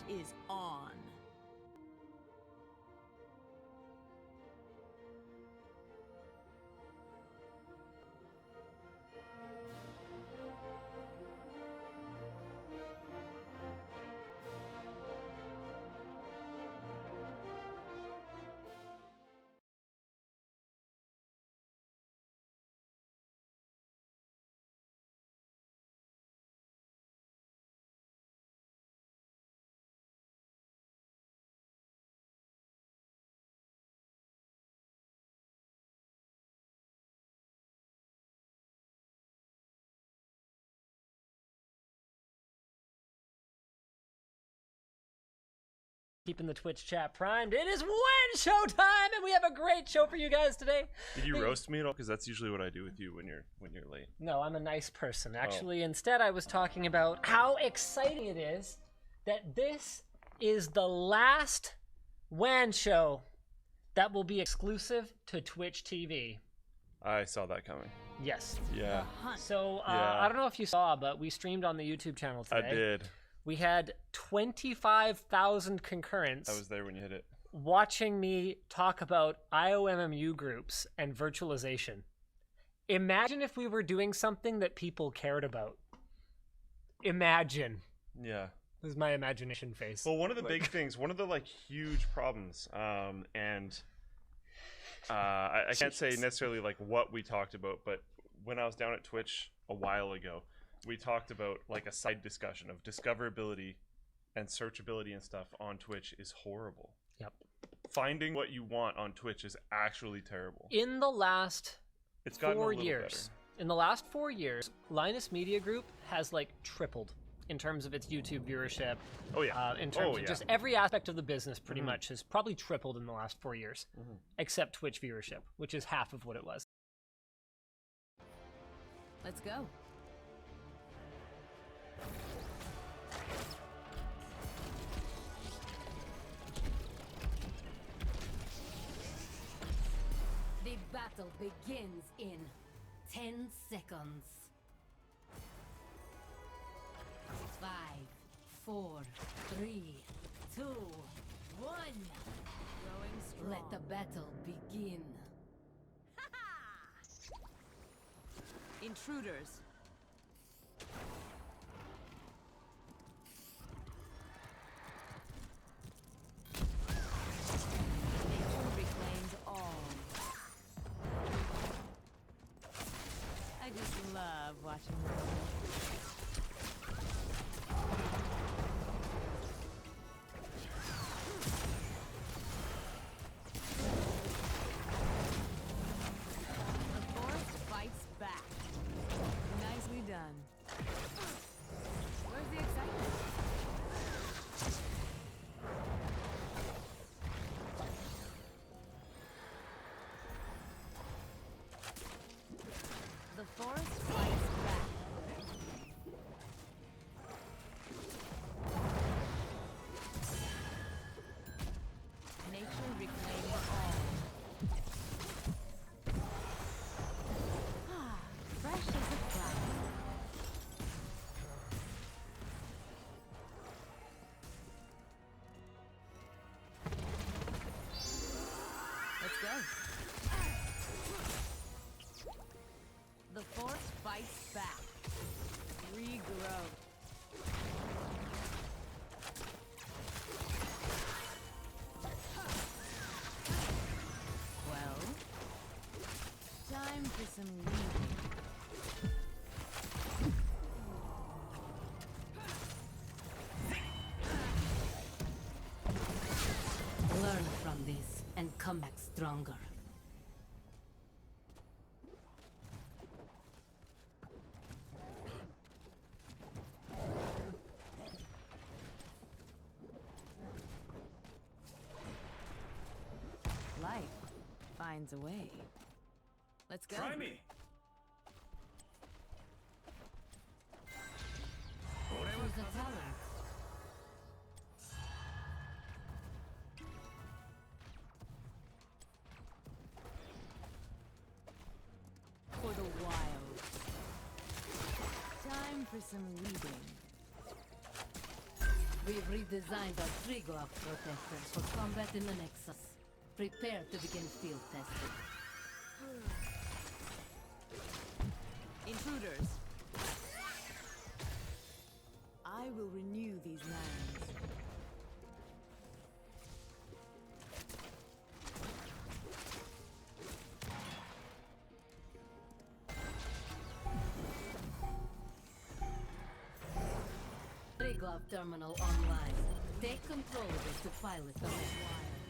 is on. Keeping the Twitch chat primed. It is When Show time, and we have a great show for you guys today. Did you roast me at all? Because that's usually what I do with you when you're late. No, I'm a nice person. Actually, instead I was talking about how exciting it is that this is the last WAN show that will be exclusive to Twitch TV. I saw that coming. Yes. Yeah. So, I don't know if you saw, but we streamed on the YouTube channel today. I did. We had 25,000 concurrents. I was there when you hit it. Watching me talk about IOMMU groups and virtualization. Imagine if we were doing something that people cared about. Imagine. Yeah. This is my imagination face. Well, one of the big things, one of the huge problems, and I can't say necessarily what we talked about, but when I was down at Twitch a while ago, we talked about a side discussion of discoverability and searchability and stuff on Twitch is horrible. Yep. Finding what you want on Twitch is actually terrible. In the last It's gotten 4 a little years, in the last 4 years, Linus Media Group has tripled in terms of its YouTube viewership. Oh yeah. In terms of just every aspect of the business, pretty much has probably tripled in the last 4 years, except Twitch viewership, which is half of what it was. Let's go. The battle begins in 10 seconds. 5, 4, 3, 2, 1. Going strong. Let the battle begin. Intruders. Nature reclaims all. I just love watching them. The forest fights back. Nicely done. Where's the excitement? The forest fights back. Nature reclaims all. Ah, fresh as a flower. Let's go. The force fights back. Regrow. Well, time for some weeding. Learn from this and come back stronger. Life finds a way. Let's go. Try me. Who's the talent? For the wild. Time for some weeding. We've redesigned our Triglav protectors for combat in the Nexus. Prepare to begin field testing. Intruders. I will renew these lands. Triglav terminal online. Take control of it to pilot the wire.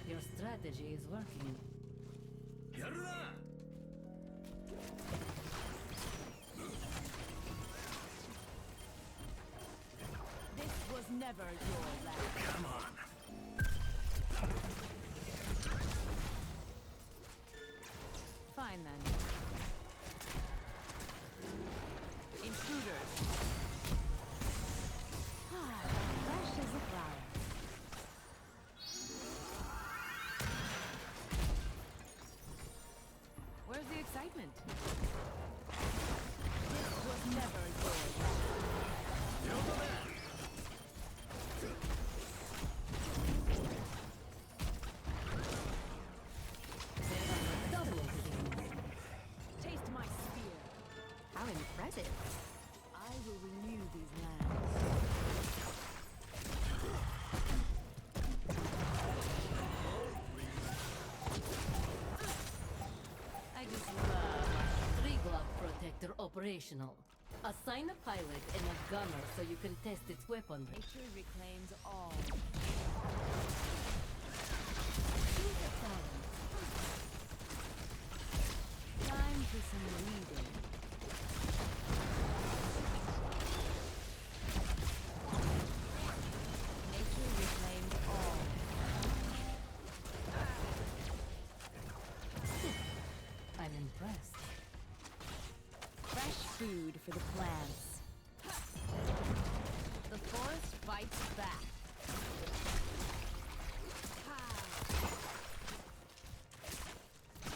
Your strategy is working. This was never your land. Come on. Fine then. Intruders. Fresh as a flower. Where's the excitement? This was never your land. Double kill. Taste my spear. How impressive. I will renew these lands. I just love Triglav protector operational. Assign a pilot and a gunner so you can test its weaponry. Nature reclaims all. Choose a talent. Time for some reading. Nature reclaims all. I'm impressed. Fresh food for the plants. The forest fights back.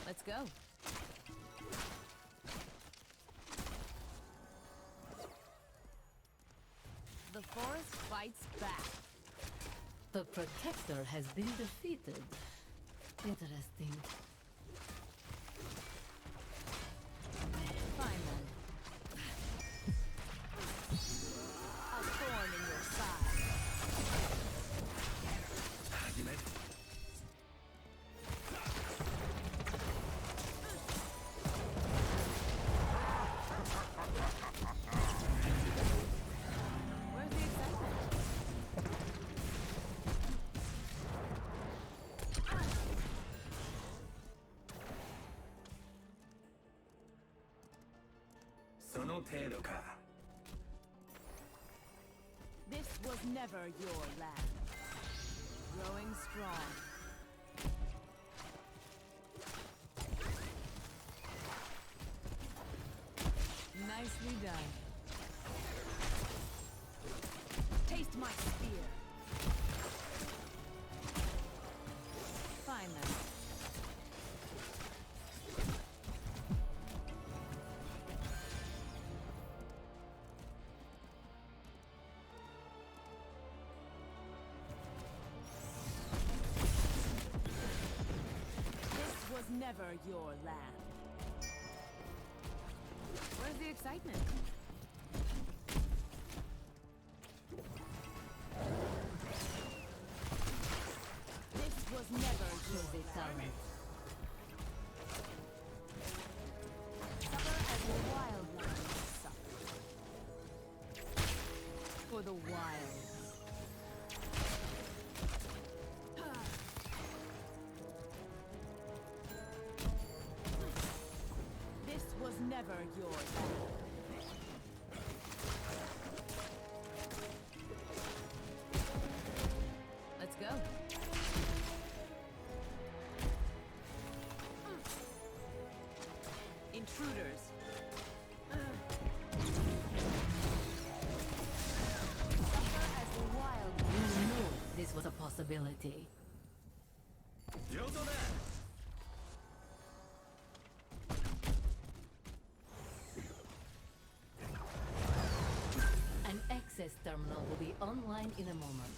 Let's go. The forest fights back. The protector has been defeated. Interesting. Fine then. A thorn in your side. Where's the excitement? This was never your land. Growing strong. Nicely done. Taste my spear. Fine then. This was never your land. Where's the excitement? This was never your Choose a talent. Suffer as the wildlands suffer. For the wild. This was never your land. Let's go. Intruders. Suffer as the wild. You knew this was a possibility. An access terminal will be online in a moment.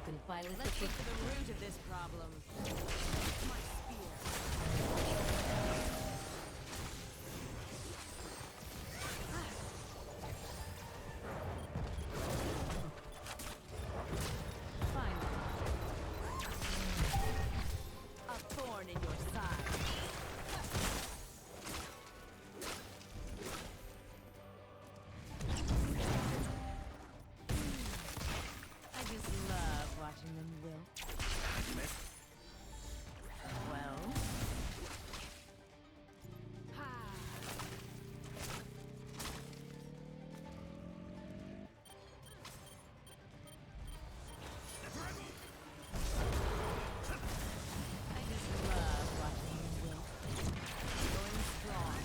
can pilot Let's the get to the root of this problem. My spear. Fine. A thorn in your side. I just love watching them wilt. Well. Ha. I just love watching them wilt. Going strong.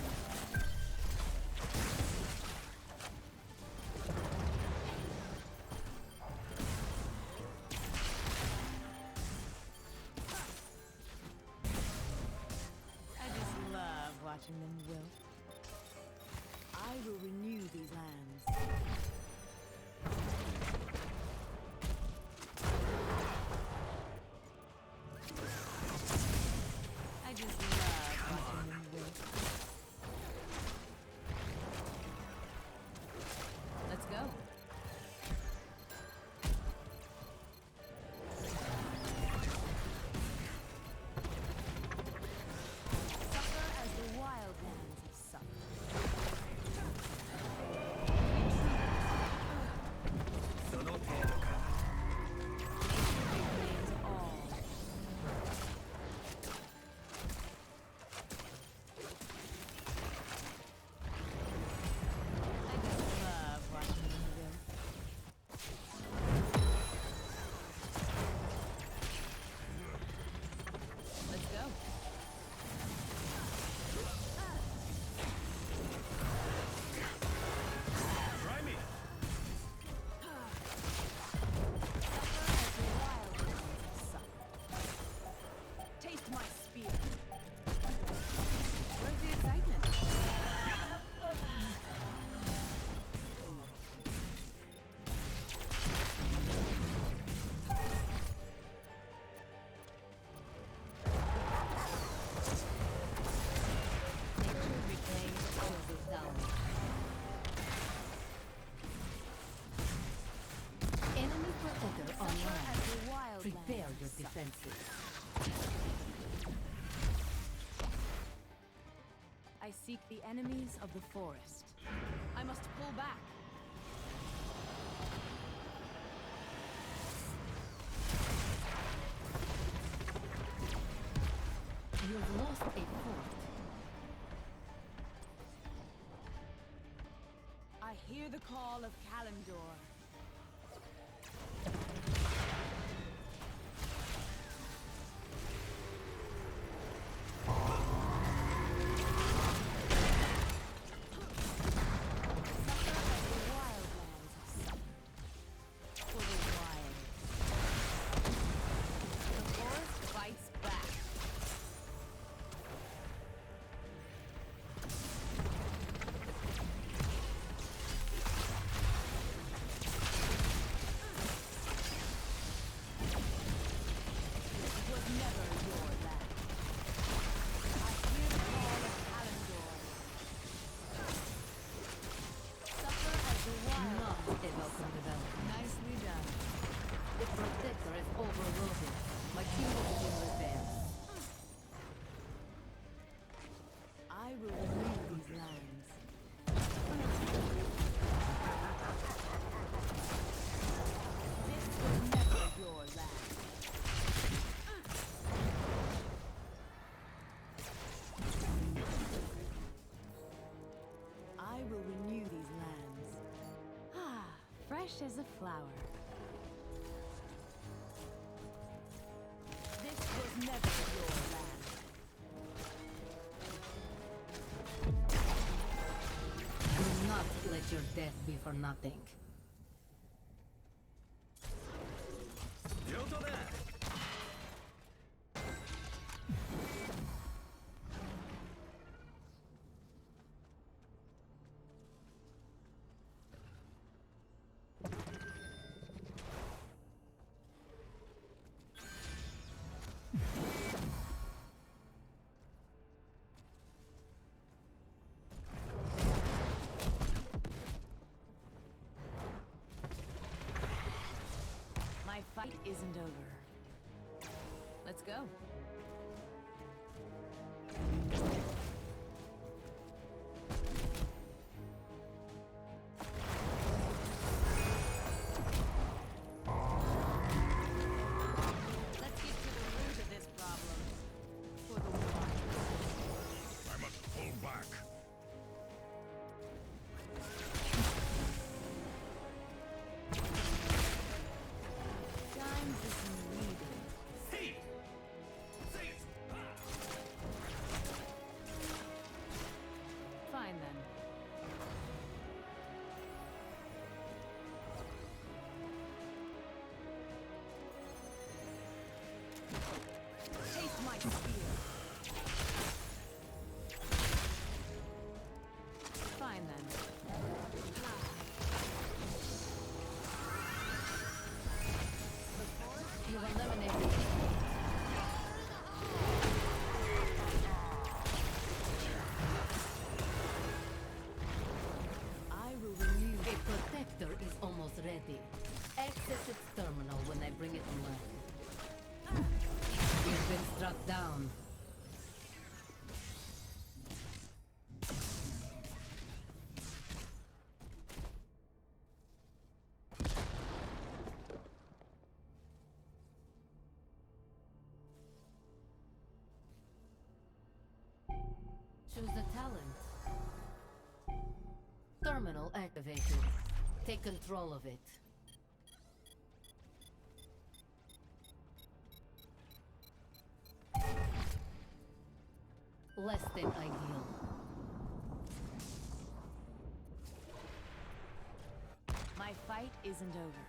I just love watching them wilt. I will renew these lands. I just love watching them wilt. Let's go. Suffer as the wildlands have suffered. Nature reclaims all. I just love watching them wilt. Let's go. Try me. Suffer as the wildlands have suffered. Taste my spear. Where's the excitement? Nature reclaims all. Goes down. Enemy protector Suffer online. as the wildlands Prepare your have suffered. defenses. I seek the enemies of the forest. I must pull back. You've lost a fort. I hear the call of Kalimdor. Suffer as the wildlands have suffered. For the wild. The forest fights back. It was never your land. I hear the call of Kalimdor. Suffer as the wild. Not a welcome development. Nicely done. The protector is overloaded. My team will begin repairs. I will renew these lands. This was never your land. I will renew these lands. Ah, fresh as a flower. This was never your land. Do not let your death be for nothing. 上等だ。isn't over. Let's go. Let's get to the root of this problem. For the war. I must pull back. Time for some reading. Hey! Say it! Fine then. Taste my spear. Fine then. You eliminated. I will renew. A protector is almost ready. Access its terminal when I bring it online. You've been struck down. Choose a talent. Terminal activated. Take control of it. Less than ideal. My fight isn't over.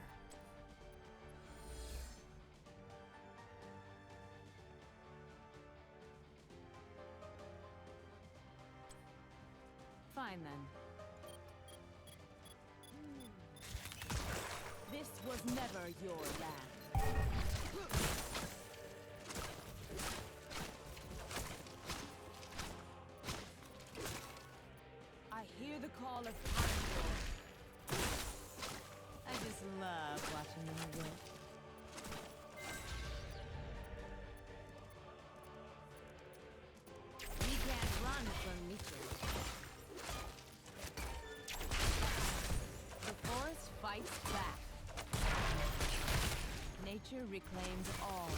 Fine then. This was never your land. I hear the call of Kalimdor. I just love watching them work. We can't run from nature. The forest fights back. Nature reclaims all.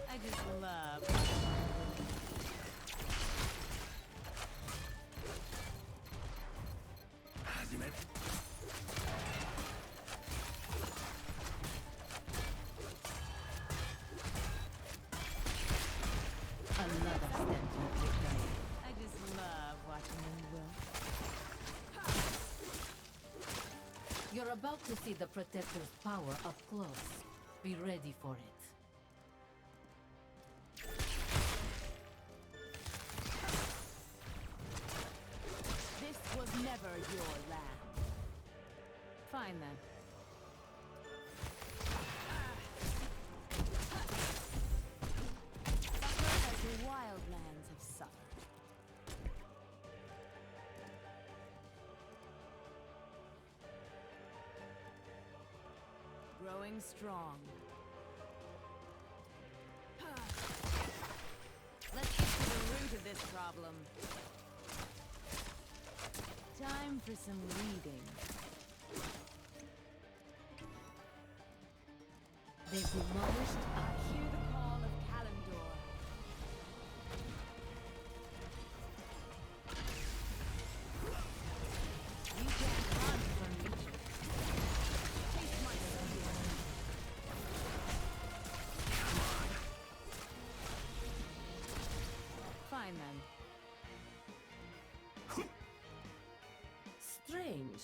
I just love. Another step to victory. I just love watching them work. You're about to see the Protector's power up close. Be ready for it. This was never your land. Fine then. Suffer as the wildlands have suffered. Growing strong. Let's get to the root of this problem. Time for some reading. They demolished I hear the call of Kalimdor. You can't run from nature. Taste my spear. Fine then. Strange.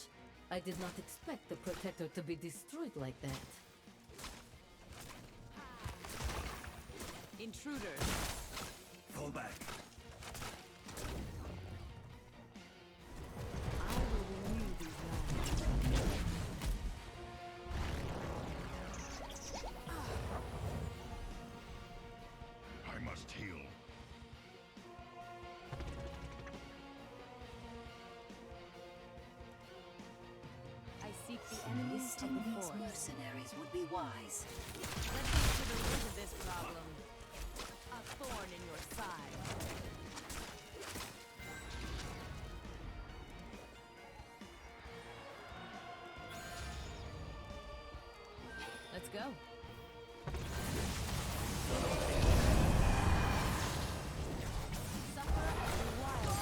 I did not expect the Protector to be destroyed like that. Intruders. Fall back. I will renew these lands. I must heal. yours. mercenaries would be wise. Let's get to the root of this problem. A thorn in your side. Let's go. Suffer as the wild.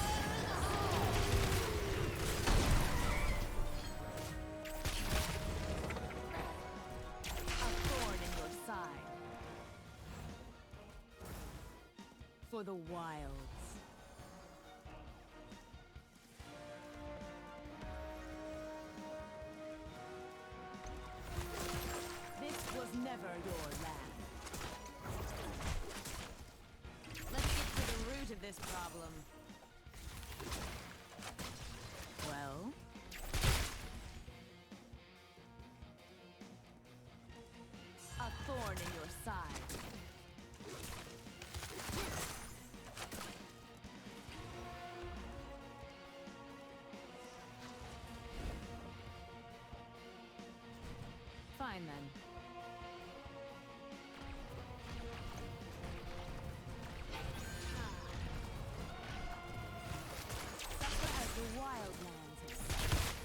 A thorn in your side. For the wilds. This was never your land. Let's get to the root of this problem. Well? A thorn in your side. Fine then. Suffer as the wildlands accept.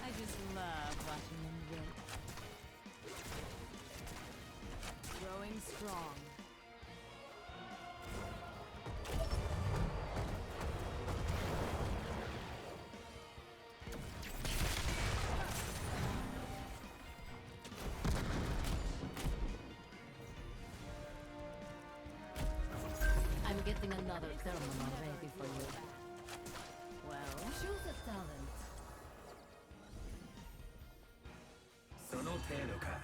I just love watching them wilt. Growing strong. I'm getting another thermal ready for you. Well, Choose a talent. その程度か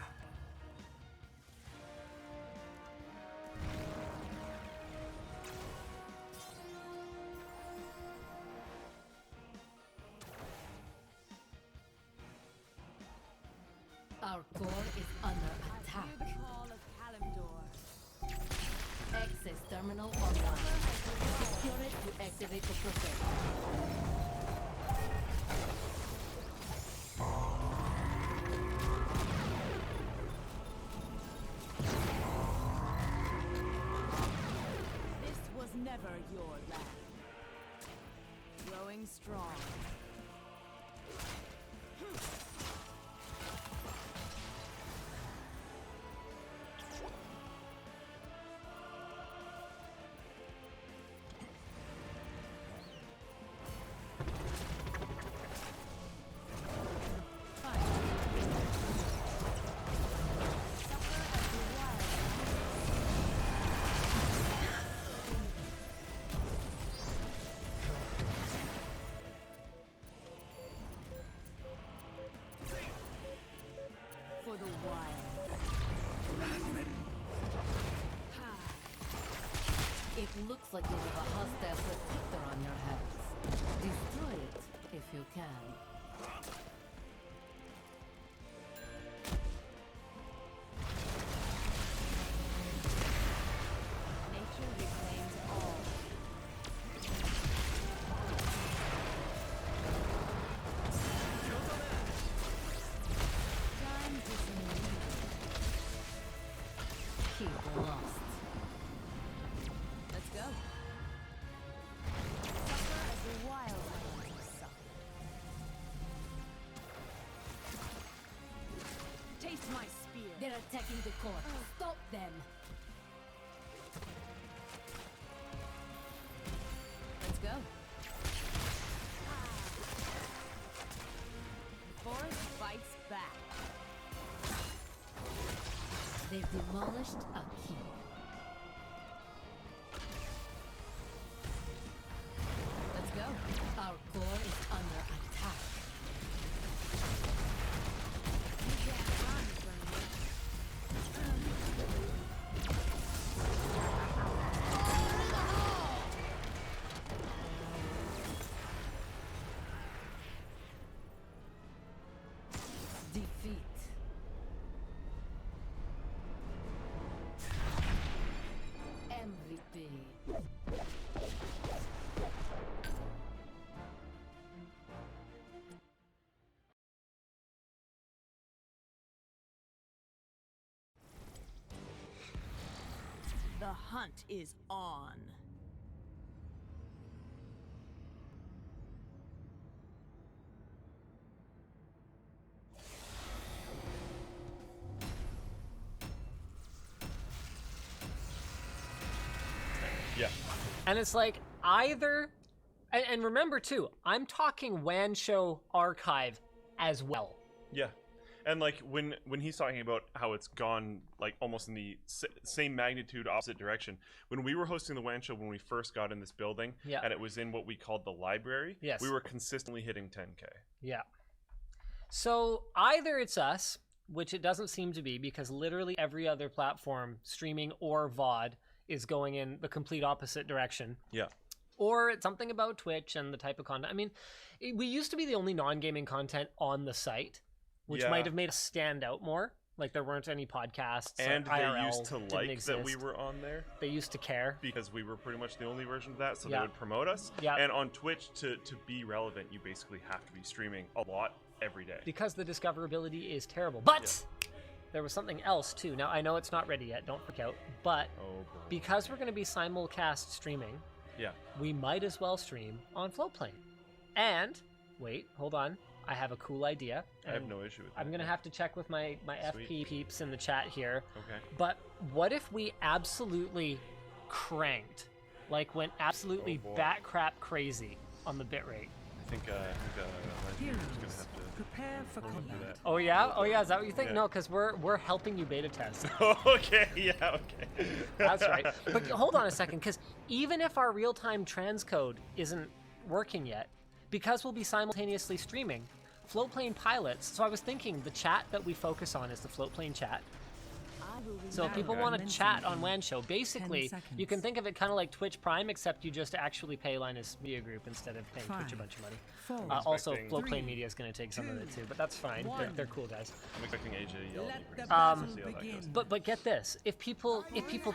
Our core is under attack. hear the call of Kalimdor. Access terminal online. Secure it to activate the protect. This was never your land. Growing strong. Fine. Suffer as the wild. For the wild. It looks like you have a hostile protector on your hands. Destroy it if you can. Nature reclaims all. Time disengage. Keep lost. Let's go. Suffer as the wild ones suffer. Taste my spear. They're attacking the core. Stop them. Let's go. Forest fights back. They've demolished a key. Let's go. Our core is under attack. You can't run from me. Defeat. The hunt is on. Yeah. And it's like either, and remember too, I'm talking WAN show archive as well. Yeah. And like when he's talking about how it's gone like almost in the same magnitude, opposite direction. When we were hosting the WAN show when we first got in this building, Yeah. and it was in what we called the library, Yes. we were consistently hitting 10K. Yeah. So either it's us, which it doesn't seem to be because literally every other platform, streaming or VOD, is going in the complete opposite direction. Yeah. Or it's something about Twitch and the type of content. I mean, we used to be the only non-gaming content on the site, which Yeah. might have made us stand out more. Like there weren't any podcasts. And or they IRL used to didn't like that we exist. were on there They used to care. because we were pretty much the only version of that, so Yeah. they would promote us. Yeah. And on Twitch, to be relevant, you basically have to be streaming a lot every day. Because the discoverability is terrible. But there was something else too. Now I know it's not ready yet, don't freak out. But Oh, boy. because we're going to be simulcast streaming, Yeah. we might as well stream on Floatplane. And wait, hold on. I have a cool idea. I have and no issue with that. I'm going to have to check with my Sweet. FP peeps in the chat here. Okay. But what if we absolutely cranked? Like went absolutely Oh, boy. bat crap crazy on the bitrate. I think Lightyear's gonna have to Prepare for do combat. that. Oh yeah? Oh yeah, is that what you think? Yeah. No, because we're helping you beta test. Okay, yeah, okay. That's right. But hold on a second, because even if our real-time transcode isn't working yet, because we'll be simultaneously streaming, Floatplane pilots. So I was thinking the chat that we focus on is the Floatplane chat. So if people want to chat on WAN Show, basically, you can think of it kind of like Twitch Prime, except you just actually pay Linus Media Group instead of paying Twitch a bunch of money. Also, Expecting- Floatplane Media is going to take some of it too, but that's fine. They're cool guys. I'm expecting AJ to yell at me pretty Let soon. the See how that battle goes. But get this, if people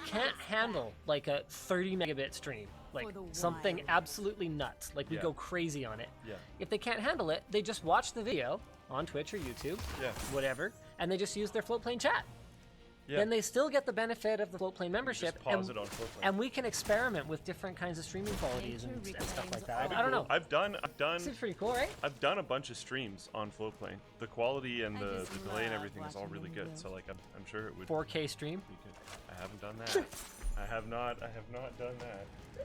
can't handle like a 30 megabit stream, like For the something wild. absolutely nuts, like we Yeah. go crazy on it. Yeah. If they can't handle it, they just watch the video on Twitch or YouTube, Yeah. whatever, and they just use their Floatplane chat. Yeah. Then they still get the benefit of the Floatplane membership, Just pause it on Floatplane. and we can experiment with different kinds of streaming qualities and stuff like that. I don't know. I've done This is pretty cool, right? I've done a bunch of streams on Floatplane. The quality and I the just delay and love everything is all watching really them good. move. So like I'm sure it would 4K stream. be good. I haven't done that. I have not done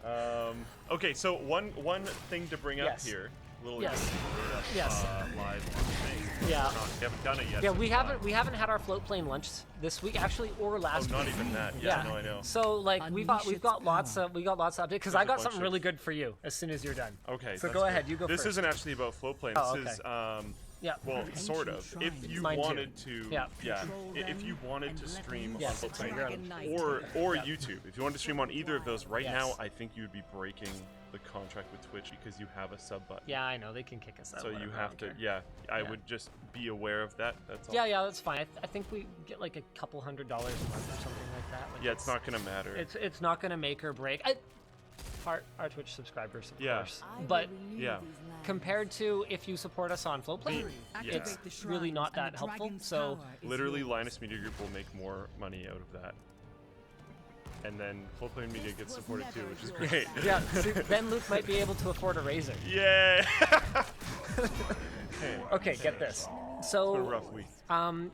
that. Okay, so one thing to bring Yes. up here. Little Yes. live Yes. on thing. Yeah. We haven't done it yet. Yeah, so we it's haven't live. we haven't had our Floatplane lunch this week actually or Oh, last not week. even that. Yeah, no, I know. So like we've got Unleash lots its of lots of updates because There's I a got bunch something of- really good for you as soon as you're done. Okay. So that's go good. ahead, you go This first. isn't actually about Floatplane. Oh, This okay. is Yeah. well, sort of. If you Mine too. wanted to, Yeah. if you wanted to stream Yes. on Floatplane Dragon Knight. or YouTube, if you wanted to stream on either of those right Yes. now, I think you would be breaking the contract with Twitch because you have a sub button. Yeah, I know they can kick us out. So you whatever, I have don't to, care. yeah. I Yeah. would just be aware of that. That's all. Yeah, that's fine. I think we get like a couple $100 a month or something like that. Like Yeah, it's not gonna matter. It's not gonna make or break. Our Twitch subscribers, of Yeah. course. But Yeah. compared to if you support us on Floatplane, Yeah. it's really not that helpful. So Literally, Linus Media Group will make more money out of that. And then Floatplane Media gets supported too, which is great. yeah, see, then Luke might be able to afford a razor. Yeah. Okay, get this. a So, rough week.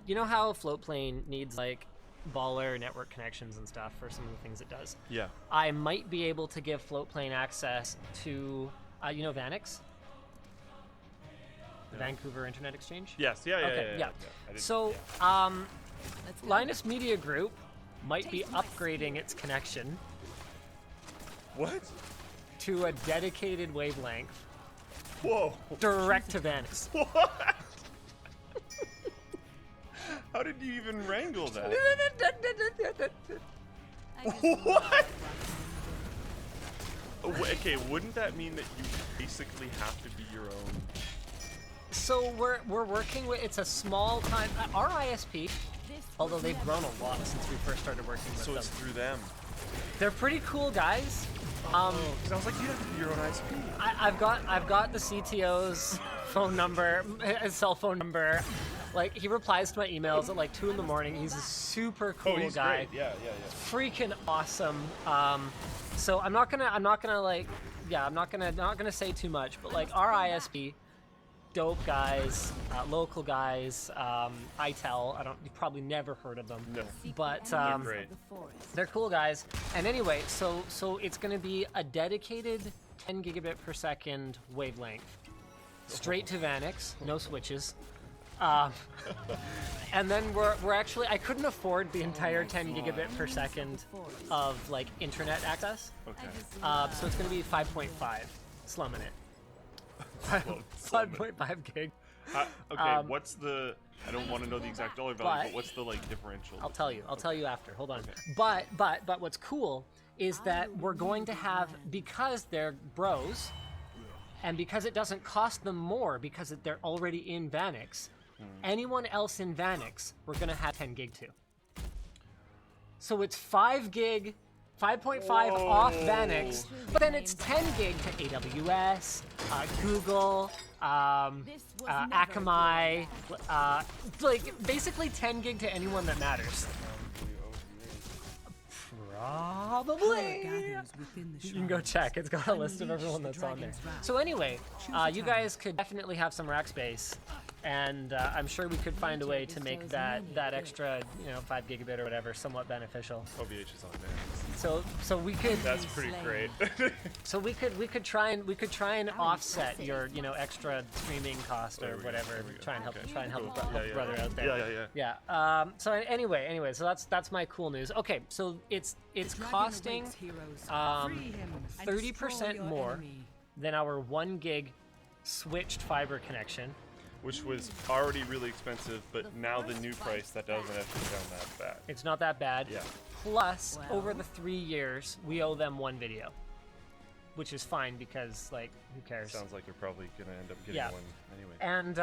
you know how Floatplane needs like baller network connections and stuff for some of the things it does. Yeah. I might be able to give Floatplane access to, you know, Vanix, the Vancouver Internet Exchange. Yes. Yeah. Okay, yeah. I didn't- So, yeah. Linus Media Group might be upgrading its connection What? to a dedicated wavelength Whoa. direct to Vanix. What? How did you even wrangle that? What? Okay, wouldn't that mean that you basically have to be your own? So we're working with, it's a small time, our ISP, although they've grown a lot since we first started working with So them. it's through them. They're pretty cool guys. 'Cause I was like, you have to be your own ISP. I've got the CTO's phone number, his cell phone number. Like, he replies to my emails at like 2 in the morning. He's a super cool he's guy. great. Yeah. Freaking awesome. So I'm not gonna say too much, but like our ISP, dope guys, local guys, ITEL, you've probably never heard of them. No. But Great. they're cool guys. And anyway, so it's gonna be a dedicated 10 gigabit per second wavelength. Straight to Vanix, no switches. And then we're actually, I couldn't afford the entire 10 gigabit per second of like internet access. Okay. So it's gonna be 5.5, slumming it. 5.5 gig. Okay, what's the? I don't want to know the exact dollar value, but what's the like differential? I'll tell you after. Hold on. Okay. But what's cool is that we're going to have, because they're bros, and because it doesn't cost them more because they're already in Vanix. Anyone else in Vanix, we're gonna have 10 gig to. So it's 5 gig, 5.5 off Vanix, but then it's 10 gig to AWS, Google, Akamai, like basically 10 gig to anyone that matters. Probably. You can go check. It's got a list of everyone that's on there. So anyway, you guys could definitely have some rack space, and I'm sure we could find a way to make that extra, 5 gigabit or whatever somewhat beneficial. OVH is on there. So we could. That's pretty great. So we could try and offset your extra streaming cost or whatever. Try and help a brother out there. Yeah. So anyway, so that's my cool news. Okay, so it's costing 30% more than our 1 gig switched fiber connection. Which was already really expensive, but now the new price, that doesn't actually sound that bad. It's not that bad. Yeah. Plus, over the 3 years, we owe them 1 video, which is fine because, like, who cares? Sounds like you're probably gonna end up getting one anyway. And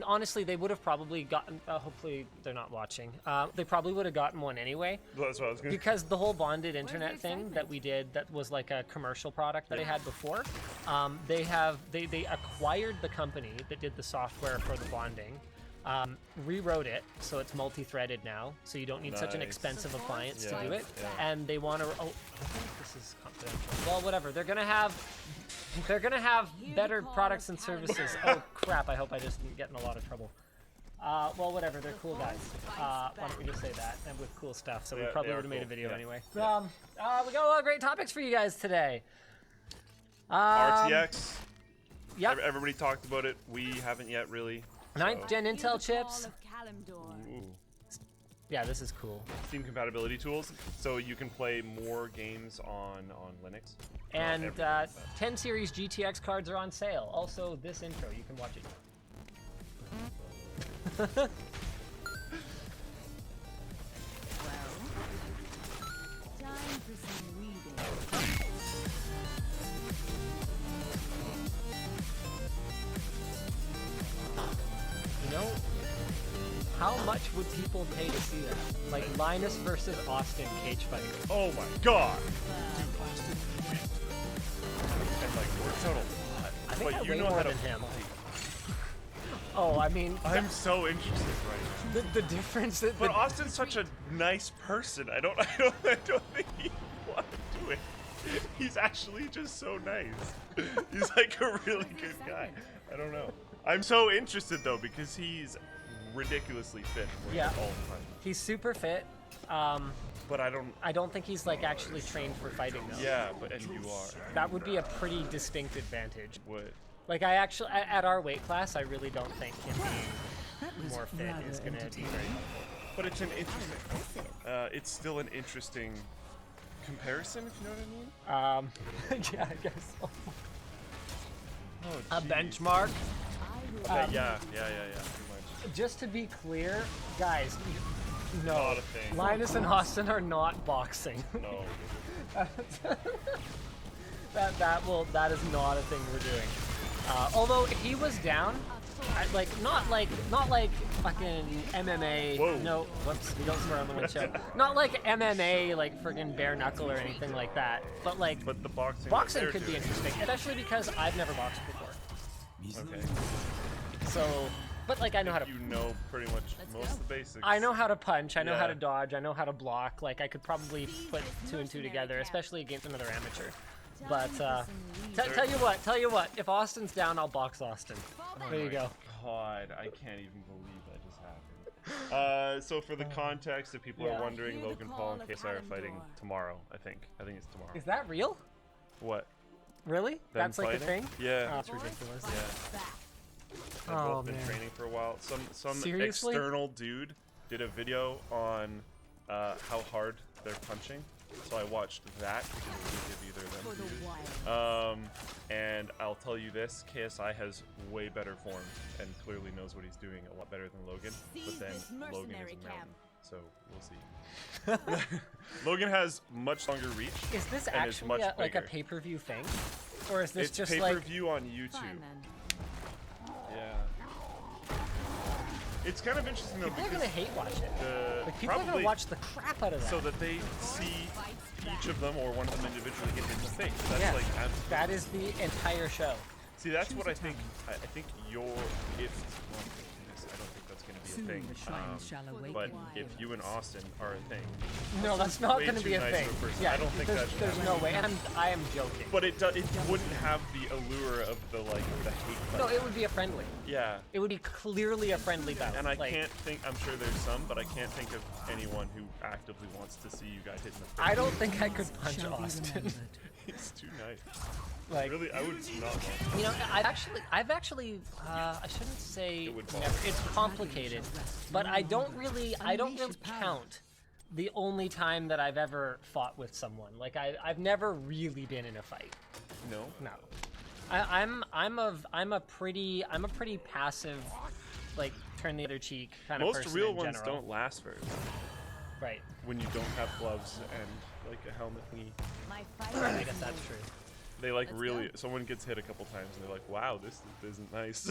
honestly, they would have probably gotten. Hopefully, they're not watching. They probably would have gotten one anyway. That's what I was gonna. Because the whole bonded internet thing that we did, that was like a commercial product that they had before. They acquired the company that did the software for the bonding. Rewrote it so it's multi-threaded now, so you don't need such an expensive appliance to do it. And they want to. Oh, I think this is confidential. Well, whatever. They're gonna have better products and services. Oh crap! I hope I just didn't get in a lot of trouble. Well, whatever. They're cool guys. Why don't we just say that? And with cool stuff, so we probably would have made a video anyway. We got a lot of great topics for you guys today. RTX. Yep. Everybody talked about it. We haven't yet really. 9th gen Intel chips. Ooh. Yeah, this is cool. Steam compatibility tools, so you can play more games on Linux. And 10 series GTX cards are on sale. Also, this intro, you can watch it. Time for some reading. How much would people pay to see that? Like Linus versus Austin cage fight. Oh my god! And like works out a lot. I think but I you weigh know more how to than him. fight. Oh, I mean, I'm so interested right now. the difference that. But Austin's such a nice person. I don't think he want to do it. He's actually just so nice. He's like a really good guy. I don't know. I'm so interested though because he's ridiculously fit all the time. He's super fit. But I don't think he's like actually trained for fighting though. Yeah, and you are. That would be a pretty distinct advantage. Would. Like I actually, at our weight class, I really don't think him being more fit is gonna be very helpful. But it's an interesting. It's still an interesting comparison, if you know what I mean. Yeah, I guess so. Oh, A geez. benchmark. Yeah. Pretty much. Just to be clear, guys, no, Not a thing. Linus and Austin are not boxing. No. that is not a thing we're doing. Although if he was down, not like fucking MMA. Whoa. No, whoops, we don't swear on the Win Show. Not like MMA, like friggin' bare knuckle or anything like that. But like, But the boxing. boxing they're could be doing- interesting, especially because I've never boxed before. Okay. So But like I know how to. You know pretty much Let's most go. of the basics. I know how to punch. I know how Yeah. to dodge. I know how to block. Like I could probably put this 2 and 2 mercenary together, camp. especially against another amateur. Tell But me for some reason. tell you what. If Austin's down, I'll box Austin. There you go. God, I can't even believe that just happened. So for the context, if people Yeah. are wondering, Hear the Logan call Paul and of KSI are fighting Kalimdor. tomorrow. I think it's tomorrow. Is that real? What? Really? Them That's like a fighting? thing? Yeah. Oh, that's Boys, ridiculous. fight Yeah. back. They've Oh, both been man. training for a while. Some Seriously? external dude did a video on how hard they're punching. So I watched that because it didn't give either of For them the wild. views. And I'll tell you this, KSI has way better form and clearly knows what he's doing a lot better than Logan. But Seize then this Logan is mercenary a camp. mountain, so we'll see. Logan has much longer reach. Is this and is actually much like a bigger. pay-per-view thing? Or is this It's just pay-per-view on Fine YouTube. then. Yeah. It's kind of interesting though like people are because gonna hate watch it? the Like people are probably gonna watch the crap out of that. so that they see each of them or one of them individually get hit in the face. That's Yeah. like absolutely. That is the entire show. See, that's what I think. I think your if well, goodness, I don't think that's going to be a thing. But if you and Austin are a thing, No, that's not way going to too be a nice thing. of a person. Yeah, I don't think there's, that should there's no way, and I am joking. but it wouldn't have the allure of the hate. No, fight. it would be a friendly. Yeah. It would be clearly a friendly bout. And I like, can't think. I'm sure there's some, but I can't think of anyone who actively wants to see you guys hit in the face. I don't think I could punch Austin. It's too nice. like, Really, I would not want. you know, I've actually, I shouldn't say It would fall. never. It's complicated, but I don't really count the only time that I've ever fought with someone. Like I've never really been in a fight. No. No, I'm a pretty passive, like turn the other cheek kind of Most person real in ones general. don't last very long Right. when you don't have gloves and like a helmet thingy. My I fight. guess that's true. They like Let's really. go. Someone gets hit a couple times and they're like, "Wow, this isn't nice."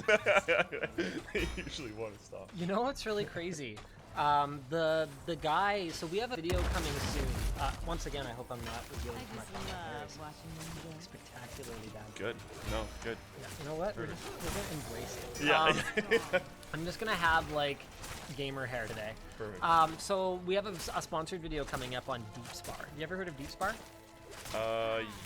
They usually want to stop. You know what's really crazy? The guy. So we have a video coming soon. Once again, I hope I'm not revealing I my just comment. There love is watching them go. spectacularly bad. Good. No. Good. Yeah, you know what? We're gonna embrace it. Yeah. I'm just gonna have like gamer hair today. Perfect. So we have a sponsored video coming up on Deep Spar. You ever heard of Deep Spar?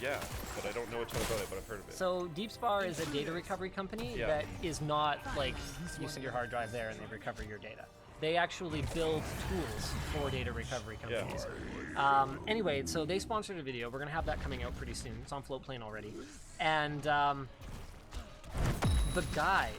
Yeah, but I don't know a ton about it, but I've heard of it. So Deep Spar is a data recovery company Yeah. that is not like you send your hard drive there and they recover your data. They actually build tools for data recovery Yeah. companies. Anyway, so they sponsored a video. We're gonna have that coming out pretty soon. It's on Floatplane already. And the guy,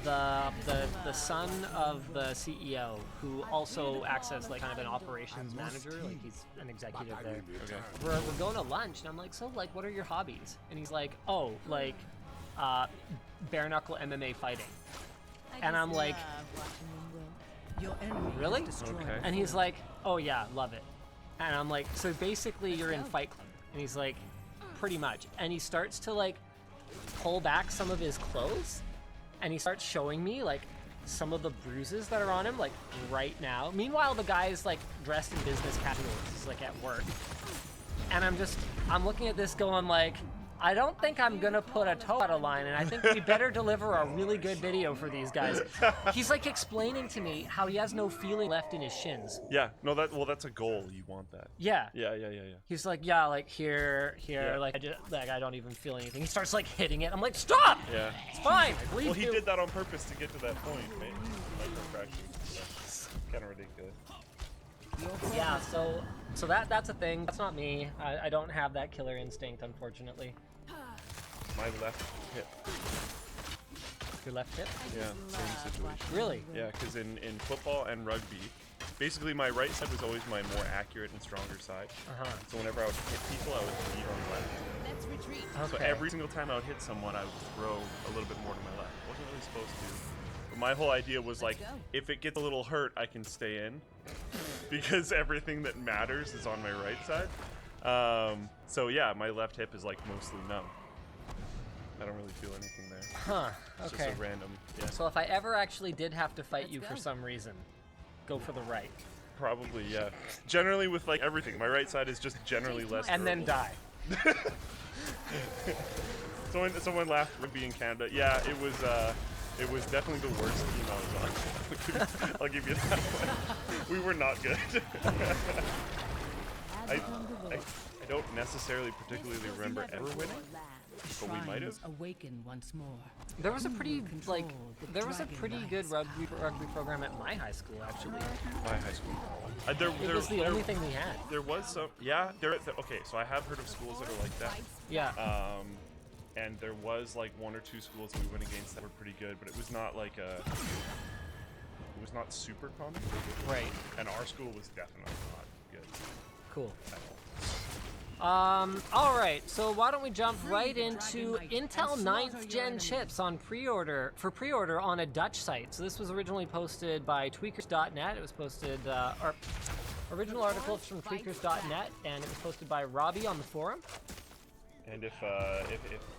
the son of the CEO, who also acts as like kind of an operations manager, like he's an executive there. Okay. We're going to lunch, and I'm like, so like, what are your hobbies? And he's like, oh, like, bare knuckle MMA fighting. I And just I'm like, love watching them go. Your enemy really? Okay. And he's like, oh yeah, love it. And I'm like, so basically you're in Fight Club. And he's like, pretty much. And he starts to like pull back some of his clothes, and he starts showing me like some of the bruises that are on him, like right now. Meanwhile, the guy's like dressed in business casuals, he's like at work. And I'm looking at this going like, I don't think I'm gonna put a toe out of line, and I think we better deliver a really good video for these guys. He's like explaining to me how he has no feeling left in his shins. Yeah. No. That's a goal. You want that. Yeah. Yeah. He's like, yeah, like here, Yeah. like I don't even feel anything. He starts like hitting it. I'm like, stop! Yeah. It's fine. I believe Well, he you. did that on purpose to get to that point, right? Microfractures. Kind of ridiculous. Yeah. So that's a thing. That's not me. I don't have that killer instinct, unfortunately. My left hip. Your left hip? Yeah. Same situation. Really? Yeah, because in football and rugby, basically my right side was always my more accurate and stronger side. So whenever I would hit people, I would lead on the left. Let's retreat. So Okay. every single time I would hit someone, I would throw a little bit more to my left. Wasn't really supposed to. But my whole idea was like, go. if it gets a little hurt, I can stay in. Because everything that matters is on my right side. So yeah, my left hip is like mostly numb. I don't really feel anything there. Huh. It's Okay. just a random, yeah. So if I ever actually did have to fight Let's you go. for some reason, go for the right, Probably, yeah. Generally with like everything, my right side is just generally less and then durable. die. Someone laughed rugby in Canada. Yeah, it was It was definitely the worst team I was on. I'll give you that one. We were not good. I don't necessarily particularly remember ever winning, but we might have. Awaken once more. There was a pretty good rugby program at my high school actually. My high school. It was the only thing we had. There was some. Yeah. Okay. So I have heard of schools that are like that. Yeah. And there was like 1 or 2 schools we went against that were pretty good, but it was not like it was not super common. Right. And our school was definitely not good Cool. at all. All right, so why don't we jump right into Intel 9th Gen chips on pre-order on a Dutch site. So this was originally posted by tweakers.net. It was posted, original article from tweakers.net, and it was posted by Robbie on the forum. And if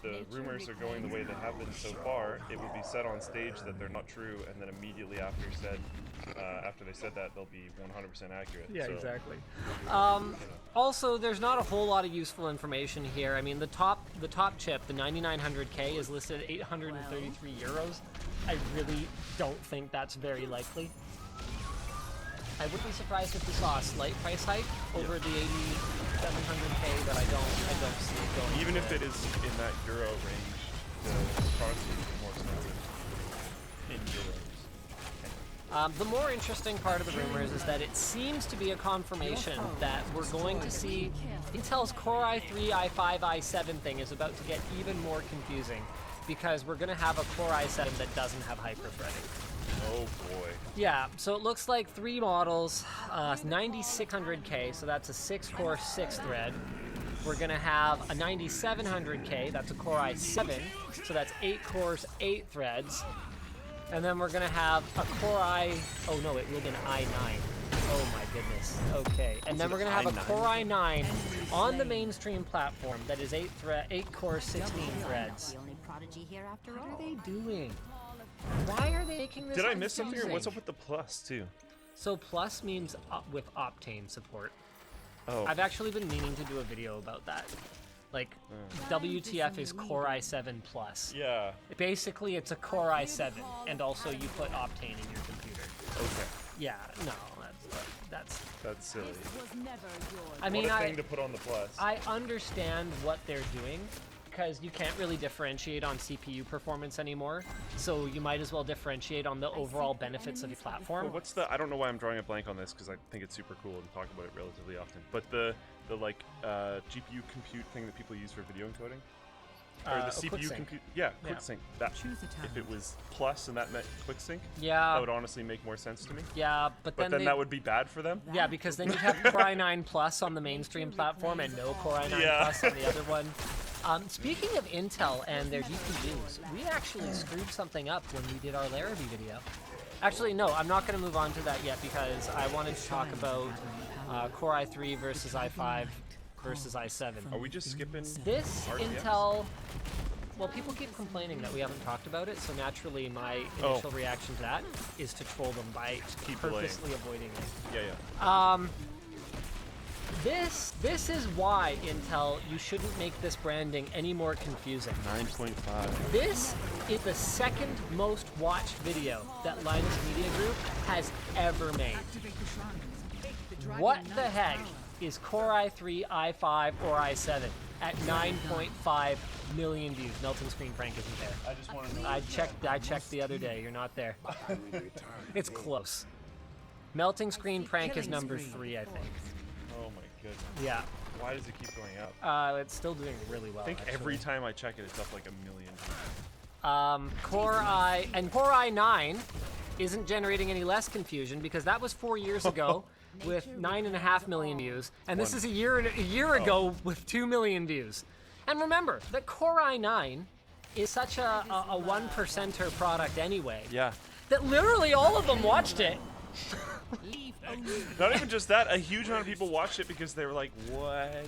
the rumors are going the way they have been so far, it will be said on stage that they're not true, and then immediately after they said that, they'll be 100% accurate. Yeah, so, exactly. Also, there's not a whole lot of useful information here. I mean, the top chip, the 9900K, is listed at 833 euros. I really don't think that's very likely. I would be surprised if we saw a slight price hike over the 8700K, but I don't see it going. Even if it is in that euro range, the products will be more expensive in euros. The more interesting part of the rumors is that it seems to be a confirmation that we're going to see Intel's Core i3, i5, i7 thing is about to get even more confusing because we're going to have a Core i7 that doesn't have hyperthreading. Oh boy. Yeah, so it looks like 3 models, 9600K, so that's a 6-core, 6-thread. We're gonna have a 9700K, that's a Core i7, so that's 8 cores, 8 threads. And then we're gonna have a Core oh no, it will be an i9. Oh my goodness, okay. And then we're gonna have a Core i9 on the mainstream platform that is 8 cores, 16 threads. The only prodigy here after all. What are they doing? Why are they making this Did I miss something, or confusing? what's up with the plus too? So plus means with Optane support. Oh. I've actually been meaning to do a video about that. Like, WTF is Core i7 Plus. Yeah. Basically, it's a Core i7, and also you put Optane in your computer. Okay. Yeah, no, that's. That's silly. I mean, what a thing to put on the plus. I understand what they're doing, because you can't really differentiate on CPU performance anymore, so you might as well differentiate on the overall benefits of your platform. Well, what's the? I don't know why I'm drawing a blank on this because I think it's super cool and talk about it relatively often. But the like GPU compute thing that people use for video encoding, or the CPU QuickSync. compute. Yeah, QuickSync. That if it was plus and that meant QuickSync, Yeah. that would honestly make more sense to me. Yeah, but But then that would be bad for them. Yeah, because then you'd have Core i9 Plus on the mainstream platform and no Core i9 Yeah. Plus on the other one. Speaking of Intel and their GPUs, we actually screwed something up when we did our Larrabee video. Actually, no, I'm not going to move on to that yet because I wanted to talk about Core i3 versus i5 versus i7. Are we just skipping? This RTX? Intel... Well, people keep complaining that we haven't talked about it, so naturally my initial reaction to that is to troll them by purposely avoiding it. Yeah. This is why, Intel, you shouldn't make this branding any more confusing. 9.5. This is the second most watched video that Linus Media Group has ever made. What the heck is Core i3, i5, or i7 at 9.5 million views? Melting Screen Prank isn't there. I just want to know. I checked the other day. You're not there. It's close. Melting Screen Prank is number 3, I think. Oh my goodness. Yeah. Why does it keep going up? It's still doing really well. I think actually. every time I check it, it's up like 1 million. Core i9 isn't generating any less confusion because that was 4 years ago with 9.5 million views, and this is a year ago with 2 million views. And remember that Core i9 is such a 1%er product anyway. Yeah. That literally all of them watched it. Not even just that, a huge amount of people watched it because they were like, what,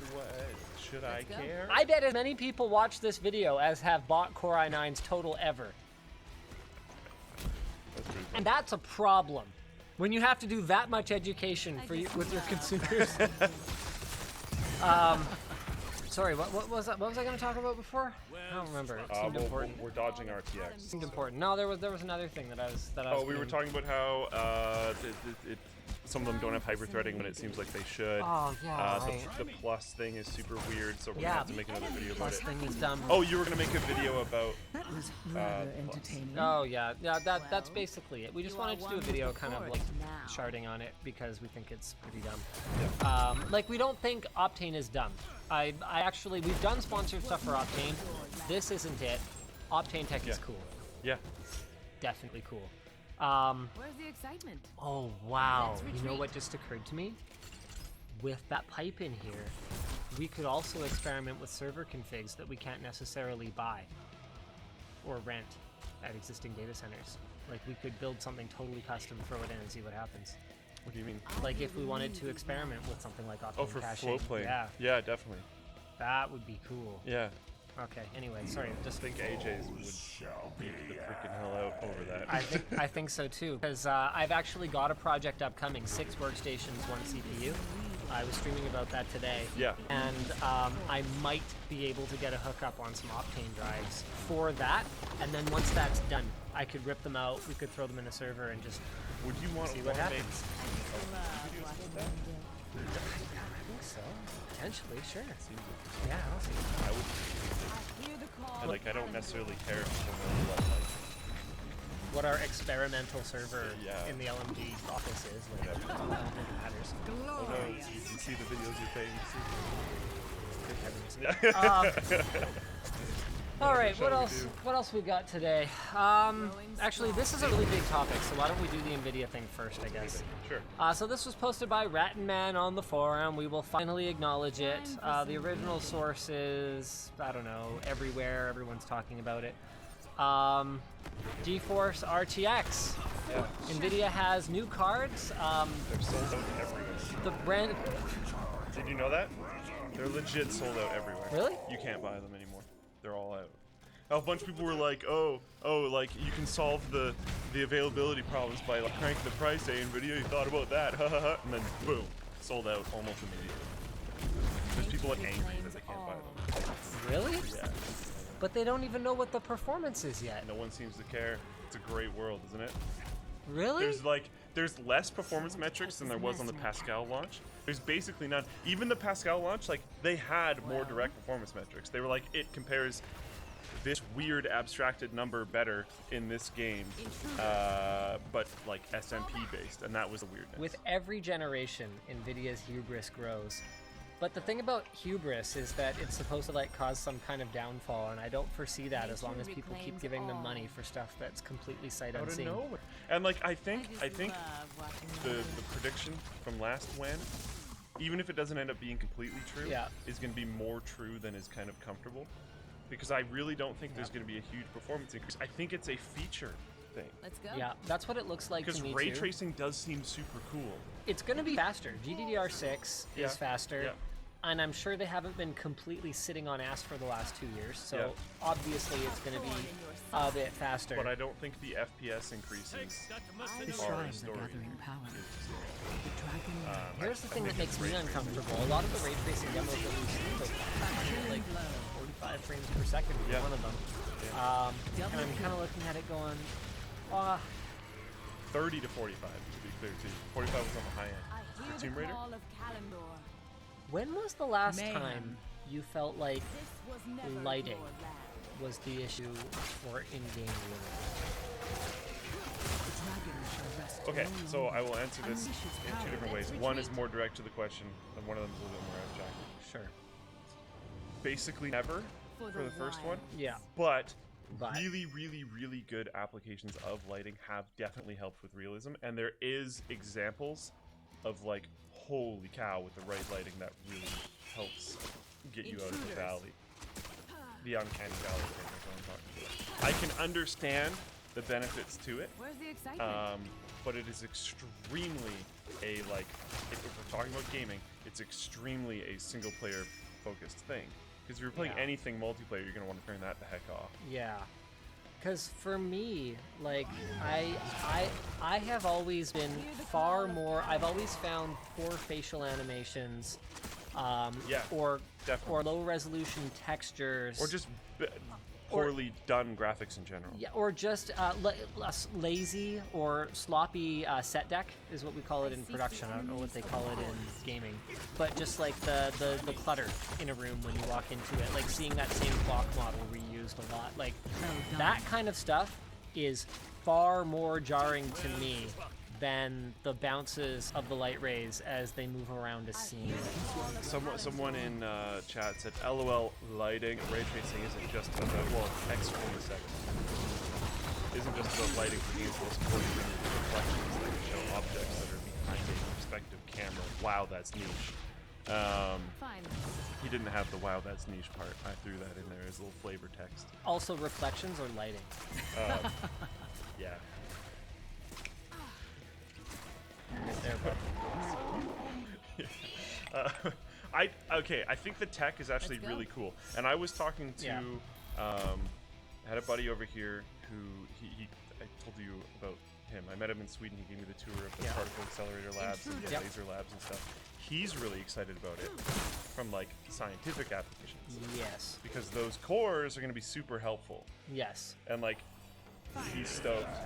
should I care? I bet as many people watch this video as have bought Core i9's total ever. That's pretty And that's a problem when you have to do that much education for with your consumers. Sorry, what was that? What was I going to talk about before? I don't remember. It seemed important. We're dodging RTX. Seemed important. No, there was another thing that I was. Oh, we were talking about how some of them don't have hyper-threading when it seems like they should. Oh, yeah, right. The plus thing is super weird, so we're Yeah, gonna have to make another video about Plus it. thing is dumb. Oh, you were gonna make a video about. That was rather entertaining. Oh yeah, that's basically it. We just wanted to do a video kind of like now. sharding on it because we think it's pretty dumb. Like we don't think Optane is dumb. I actually, we've done sponsored stuff for Optane. This isn't it. Optane tech is cool. Yeah. Definitely cool. Where's the excitement? Oh wow, Let's you know retreat. what just occurred to me? With that pipe in here, we could also experiment with server configs that we can't necessarily buy or rent at existing data centers. Like we could build something totally custom, throw it in and see what happens. What do you mean? Like if we wanted to experiment with something like Optane Oh, for caching. flow plane. Yeah, Yeah, definitely. that would be cool. Yeah. Okay, anyway, sorry, just I think AJ's would beat the freaking hell out over that. I think so too, because I've actually got a project upcoming, 6 workstations, 1 CPU. I was streaming about that today. Yeah. And I might be able to get a hookup on some Optane drives for that, and then once that's done, I could rip them out, we could throw them in a server and just Would you want see to what make happens. videos about that? I think so. Potentially, sure. Seems Yeah, I'll see. I would. Hear the call. Like, I don't necessarily care if people know what, like, What our experimental server Yeah. in the LMG office is. Like, I don't think it matters. oh no, you see the videos you're paying Good heavens. to see. All right, shall what we else? do? What else we got today? Actually, this is a really big topic, so why don't we do the Nvidia thing first? I guess. Sure. So this was posted by Rattenman on the forum. We will finally acknowledge it. The original source is, I don't know, everywhere. Everyone's talking about it. GeForce RTX. Yeah. Nvidia has new cards. They're sold out everywhere. The brand. Did you know that? They're legit sold out everywhere. Really? You can't buy them anymore. They're all out. A bunch of people were like, like you can solve the availability problems by like cranking the price. Hey, Nvidia, you thought about that? And then boom, sold out almost immediately. There's people like angry that they can't buy them. Really? Yeah. But they don't even know what the performance is yet. No one seems to care. It's a great world, isn't it? Really? There's less performance metrics than there was on the Pascal launch. There's basically none. Even the Pascal launch, like they had more direct performance metrics. They were like, it compares this weird abstracted number better in this game, but like SMP based, and that was the weirdness. With every generation, Nvidia's hubris grows. But the thing about hubris is that it's supposed to like cause some kind of downfall, and I don't foresee that as long as people keep giving them money for stuff that's completely sight out of unseen. nowhere. And like I think Love watching the prediction from last WAN, even if it doesn't end up being completely true, Yeah. is going to be more true than is kind of comfortable. Because I really don't think there's going to be a huge performance increase. I think it's a feature thing. Let's go. Yeah, that's what it looks like Because to me ray too. tracing does seem super cool. It's going to be faster. GDDR6 Yeah, is faster. yeah. And I'm sure they haven't been completely sitting on ass for the last 2 years, so Yeah. obviously it's going to be a bit faster. But I don't think the FPS increases The are shrines are story. gathering power. The dragon. Here's the thing that makes me uncomfortable. A lot of the ray tracing demos that we've seen are like 45 frames per second for Yeah. one of them. And I'm kind of looking at it going, 30 to 45, to be clear, too. 45 was on the high end. I hear For Tomb the Raider? call of Kalimdor. when was the last Mayhem. time you felt like This was never Lighting. your land. was the issue for in-game living? The dragon shall rest. Okay, no so longer. I will answer this Unleash its in power. two different ways. One is more direct to the question, and one of them is a little bit more abstract. Sure. Basically never For for the first one, Yeah. but But- really, really, really good applications of lighting have definitely helped with realism, and there is examples of like, holy cow, with the right lighting that really helps get you out of the Intruders. valley. The uncanny valley thing is what I'm talking about. I can understand the benefits to it, Where's the excitement? but it is extremely a like, if we're talking about gaming, it's extremely a single player focused thing. Because if you're playing Yeah. anything multiplayer, you're gonna want to turn that the heck off. Yeah. Because for me, like, I have always been far more, I've always found poor facial animations Yeah, or definitely. low resolution textures, Or just poorly done graphics in general. yeah, or just lazy or sloppy set deck is what we call it in production. I don't know what they call it in gaming, but just like the clutter in a room when you walk into it, like seeing that same clock model reused a lot, like that kind of stuff is far more jarring to me than the bounces of the light rays as they move around a scene. Someone in chat said, "LOL, lighting, ray tracing isn't just about X27 isn't just about lighting for games will support reflections that can show objects that are behind a perspective camera." Wow, that's niche. Fine. He didn't have the "wow, that's niche" part. I threw that in there as a little flavor text. Also, reflections or lighting. Yeah. I think the tech is actually really cool, and I was talking to had a buddy over here who I told you about him. I met him in Sweden. He gave me the tour of the particle accelerator labs and the laser labs and stuff. He's really excited about it from like scientific applications. Yes. Because those cores are going to be super helpful, Yes. and like he's stoked.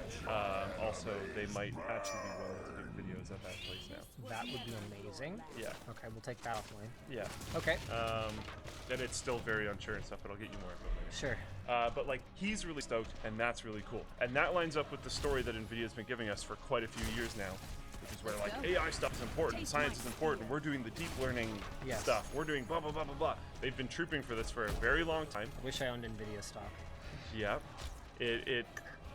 Also, they might actually be willing to do videos at that place now. That would be amazing. Yeah. Okay, we'll take that offline. Yeah. Okay. And it's still very unsure and stuff, but I'll get you more info later. Sure. But like, he's really stoked, and that's really cool. And that lines up with the story that NVIDIA's been giving us for quite a few years now, which is where like AI stuff is important, science is important, we're doing the deep learning stuff, we're doing blah blah blah blah blah. They've been trooping for this for a very long time. I wish I owned NVIDIA stock. Yeah. Yeah,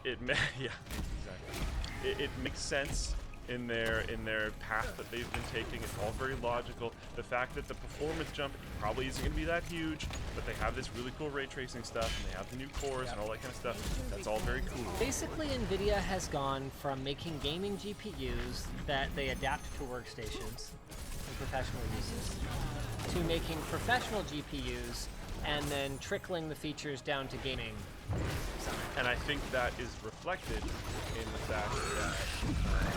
exactly. It makes sense in their path that they've been taking. It's all very logical. The fact that the performance jump probably isn't going to be that huge, but they have this really cool ray tracing stuff, and they have the new cores and all that kind of stuff. That's all very cool. Basically, NVIDIA has gone from making gaming GPUs that they adapt to workstations and professional uses to making professional GPUs and then trickling the features down to gaming. And I think that is reflected in the fact that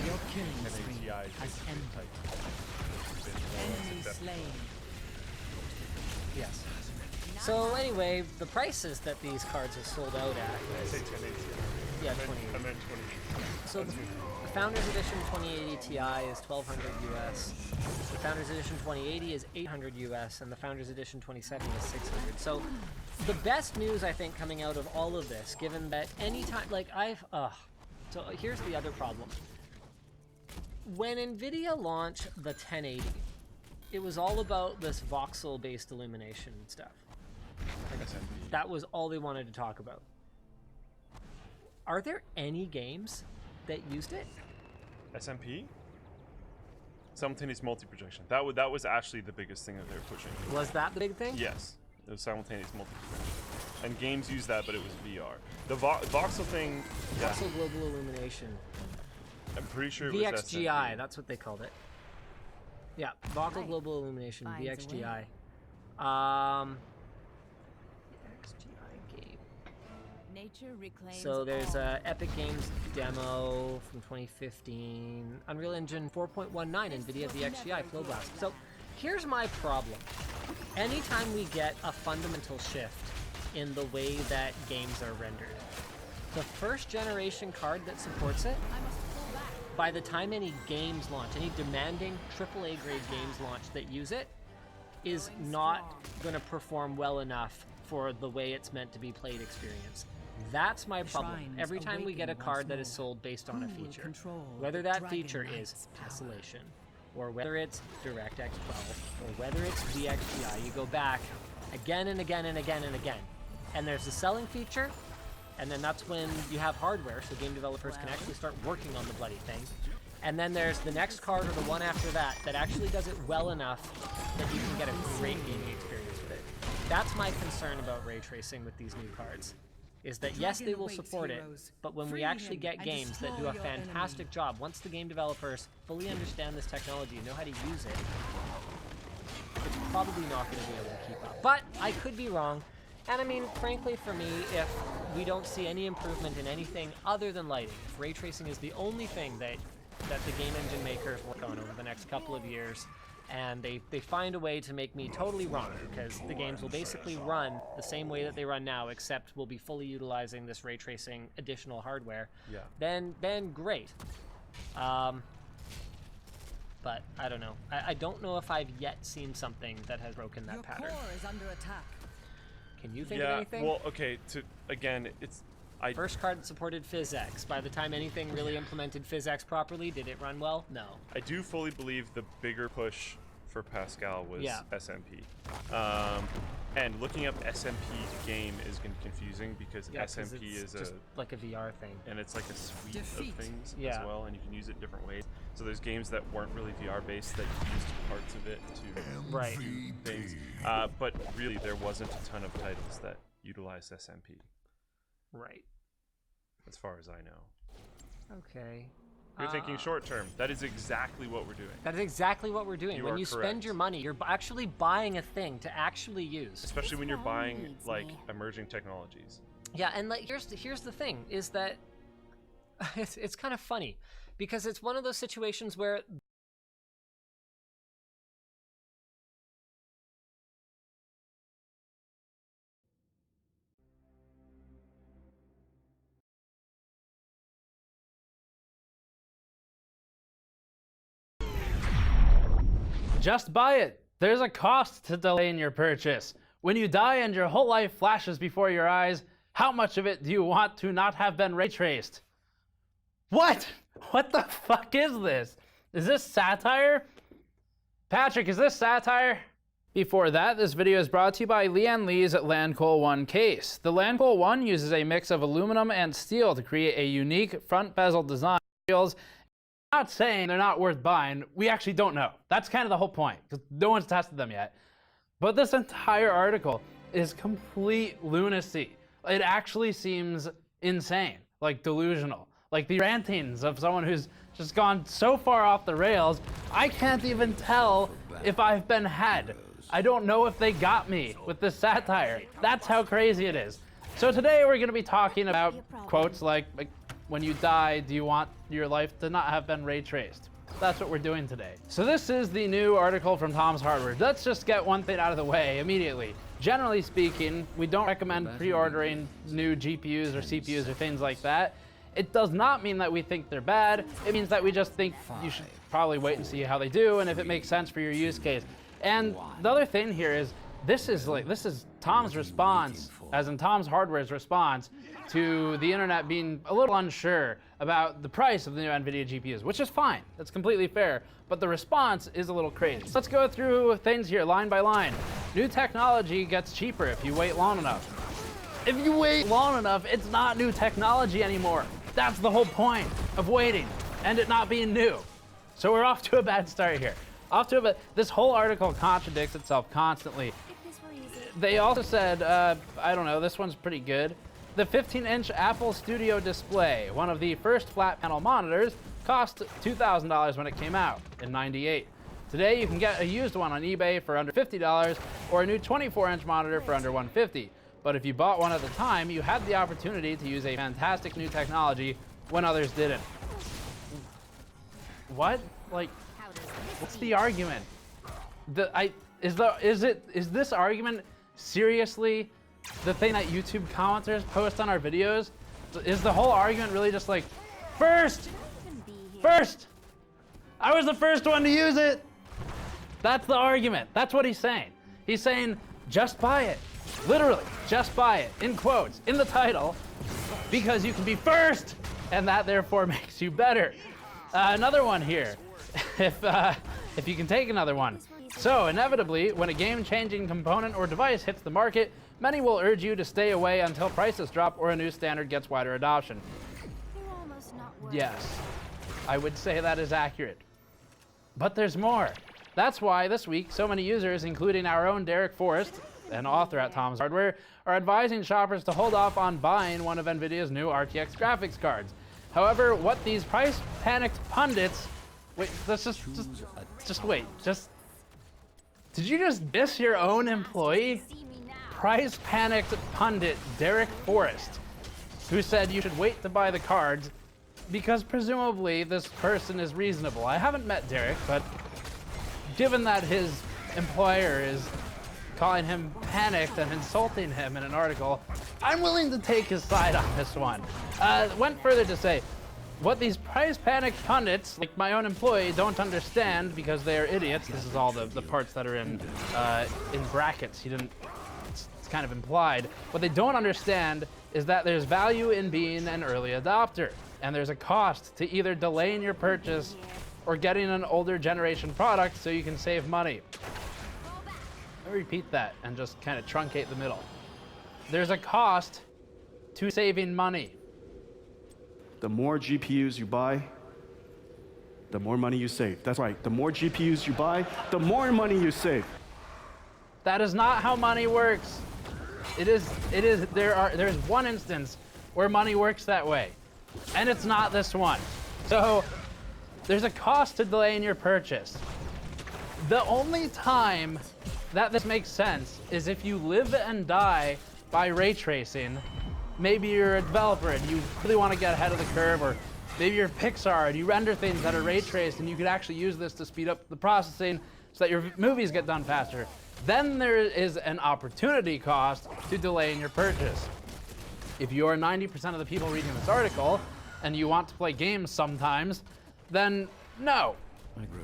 Your killing NATI spree is has very ended. tight. It's been more Enemy successful. slain. Yes. So anyway, the prices that these cards are sold out at. I say 1080. Yeah, I meant 2080. 2080. So the Founders Edition 2080 Ti is $1,200 US. The Founders Edition 2080 is $800 US, and the Founders Edition 2070 is $600. So the best news I think coming out of all of this, given that anytime, like so here's the other problem. When NVIDIA launched the 1080, it was all about this voxel-based illumination and stuff. That was all they wanted to talk about. Are there any games that used it? SMP? Simultaneous multi-projection. That was actually the biggest thing that they were pushing. Was that the big thing? Yes, it was simultaneous multi-projection. And games use that, but it was VR. The voxel thing, yeah, Voxel global illumination. I'm pretty sure it was VXGI, SMP. that's what they called it. Yeah, voxel Right. global illumination, Finds a VXGI. way. VXGI game. Nature reclaims So there's all. a Epic Games demo from 2015. Unreal Engine 4.19 NVIDIA VXGI Flow Blast. So here's my problem. Anytime we get a fundamental shift in the way that games are rendered, the first generation card that supports it, by the time any games launch, any demanding AAA grade games launch that use it, is not going to perform well enough for the way it's meant to be played experience. That's my problem. Shrines Every time we get a awaken card once that is more. sold based on a Who will feature, control whether the that Dragon feature is Knight's power? Tessellation, or whether it's DirectX 12, or whether it's VXGI, you go back again and again and again and again. And there's the selling feature, and then that's when you have hardware, so game developers can actually start working on the bloody thing. And then there's the next card or the one after that that actually does it well enough that you can get a great gaming experience with it. That's my concern about ray tracing with these new cards. Is that yes, they will support it, but when we actually get games that do a fantastic job, once the game developers fully understand this technology and know how to use it, it's probably not going to be able to keep up. But I could be wrong. And I mean, frankly, for me, if we don't see any improvement in anything other than lighting, if ray tracing is the only thing that the game engine makers work on over the next couple of years, and they find a way to make me totally wrong, because the games will basically run the same way that they run now, except we'll be fully utilizing this ray tracing additional hardware. Yeah. Then great. But I don't know. I don't know if I've yet seen something that has broken that Your pattern. core is under attack. Can you think of Yeah. anything? Well, okay. Again, First card that supported PhysX. By the time anything really implemented PhysX properly, did it run well? No. I do fully believe the bigger push for Pascal was SMP. And looking up SMP game is confusing because SMP it's is just like a VR thing. and it's like a suite Defeat. of things Yeah. as well, and you can use it different ways. So there's games that weren't really VR based that used parts of it to Right. do things. But really, there wasn't a ton of titles that utilized SMP, Right. as far as I know. Okay. You're thinking short term. That is exactly what we're doing. That is exactly what we're doing. You when are you spend correct. your money, you're actually buying a thing to actually use. Especially when you're This guy buying needs like me. emerging technologies. Yeah, and like here's the thing is that it's kind of funny because it's one of those situations where Just buy it. There's a cost to delaying your purchase. When you die and your whole life flashes before your eyes, how much of it do you want to not have been ray traced? What? What the fuck is this? Is this satire? Patrick, is this satire? Before that, this video is brought to you by Leanne Lee's Landcoal 1 case. The Landcoal 1 uses a mix of aluminum and steel to create a unique front bezel design. Not saying they're not worth buying. We actually don't know. That's kind of the whole point, because no one's tested them yet. But this entire article is complete lunacy. It actually seems insane, like delusional. Like the rantings of someone who's just gone so far off the rails, I can't even tell if I've been had. I don't know if they got me with this satire. That's how crazy it is. So today we're going to be talking about quotes like when you die, do you want your life to not have been ray traced? That's what we're doing today. So this is the new article from Tom's Hardware. Let's just get one thing out of the way immediately. Generally speaking, we don't recommend pre-ordering new GPUs or CPUs or things like that. It does not mean that we think they're bad. It means that we just think you should probably wait and see how they do and if it makes sense for your use case. And the other thing here is this is Tom's response, as in Tom's Hardware's response to the internet being a little unsure about the price of the new NVIDIA GPUs, which is fine. That's completely fair. But the response is a little crazy. Let's go through things here line by line. New technology gets cheaper if you wait long enough. If you wait long enough, it's not new technology anymore. That's the whole point of waiting and it not being new. So we're off to a bad start here. This whole article contradicts itself constantly. They also said, I don't know, this one's pretty good. The 15-inch Apple Studio display, one of the first flat panel monitors, cost $2,000 when it came out in '98. Today you can get a used one on eBay for under $50 or a new 24-inch monitor for under $150. But if you bought one at the time, you had the opportunity to use a fantastic new technology when others didn't. What? Like, what's the argument? Is this argument seriously the thing that YouTube commenters post on our videos? Is the whole argument really just like, first, I was the first one to use it? That's the argument. That's what he's saying. He's saying, just buy it. Literally, just buy it, in quotes, in the title, because you can be first, and that therefore makes you better. Another one here, if you can take another one. So, inevitably, when a game-changing component or device hits the market, many will urge you to stay away until prices drop or a new standard gets wider adoption. Yes, I would say that is accurate. But there's more. That's why this week, so many users, including our own Derek Forrest, an author at Tom's Hardware, are advising shoppers to hold off on buying one of NVIDIA's new RTX graphics cards. However, what these price-panicked pundits... Wait, let's just wait. Did you just diss your own employee? Price-panicked pundit Derek Forrest, who said you should wait to buy the cards because presumably this person is reasonable. I haven't met Derek, but given that his employer is calling him panicked and insulting him in an article, I'm willing to take his side on this one. Went further to say, what these price panic pundits, like my own employee, don't understand because they are idiots. This is all the parts that are in brackets. He didn't. It's kind of implied. What they don't understand is that there's value in being an early adopter, and there's a cost to either delaying your purchase or getting an older generation product so you can save money. Let me repeat that and just kind of truncate the middle. There's a cost to saving money. The more GPUs you buy, the more money you save. That's right. The more GPUs you buy, the more money you save. That is not how money works. There's one instance where money works that way, and it's not this one. So there's a cost to delaying your purchase. The only time that this makes sense is if you live and die by ray tracing. Maybe you're a developer and you really want to get ahead of the curve, or maybe you're Pixar and you render things that are ray traced and you could actually use this to speed up the processing so that your movies get done faster. Then there is an opportunity cost to delaying your purchase. If you are 90% of the people reading this article and you want to play games sometimes, then no.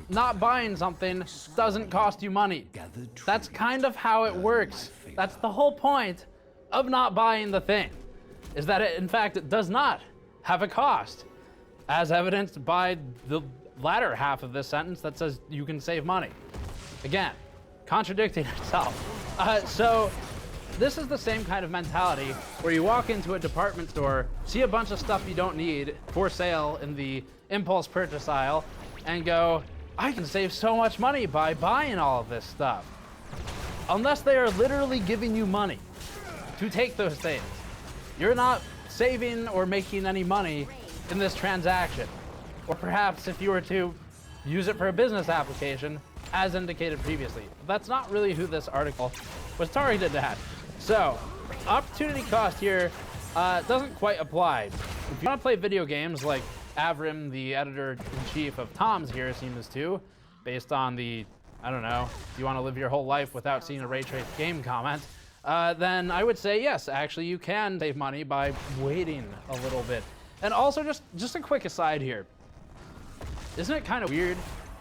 Not buying something doesn't cost you money. That's kind of how it works. That's the whole point of not buying the thing, is that it, in fact, it does not have a cost, as evidenced by the latter half of this sentence that says you can save money. Again, contradicting itself. So this is the same kind of mentality where you walk into a department store, see a bunch of stuff you don't need for sale in the impulse purchase aisle, and go, I can save so much money by buying all of this stuff. Unless they are literally giving you money to take those things, you're not saving or making any money in this transaction. Or perhaps if you were to use it for a business application, as indicated previously. But that's not really who this article was targeted at. So, opportunity cost here doesn't quite apply. If you want to play video games like Avrim, the editor-in-chief of Tom's here, seems to, based on the, I don't know, you want to live your whole life without seeing a ray traced game comment, then I would say yes, actually you can save money by waiting a little bit. And also just a quick aside here. Isn't it kind of weird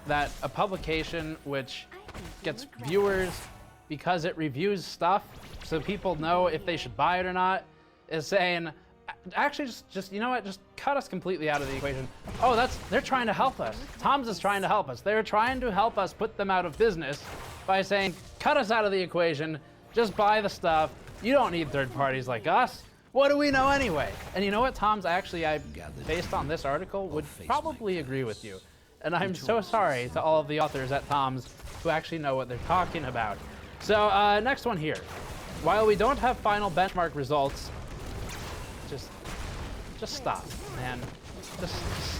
that a publication which gets viewers because it reviews stuff so people know if they should buy it or not is saying, actually just you know what, just cut us completely out of the equation. Oh, they're trying to help us. Tom's is trying to help us. They're trying to help us put them out of business by saying, cut us out of the equation, just buy the stuff. You don't need third parties like us. What do we know anyway? And you know what, Tom's actually, based on this article, would probably agree with you. And I'm so sorry to all of the authors at Tom's who actually know what they're talking about. So next one here. While we don't have final benchmark results, just stop, man. Just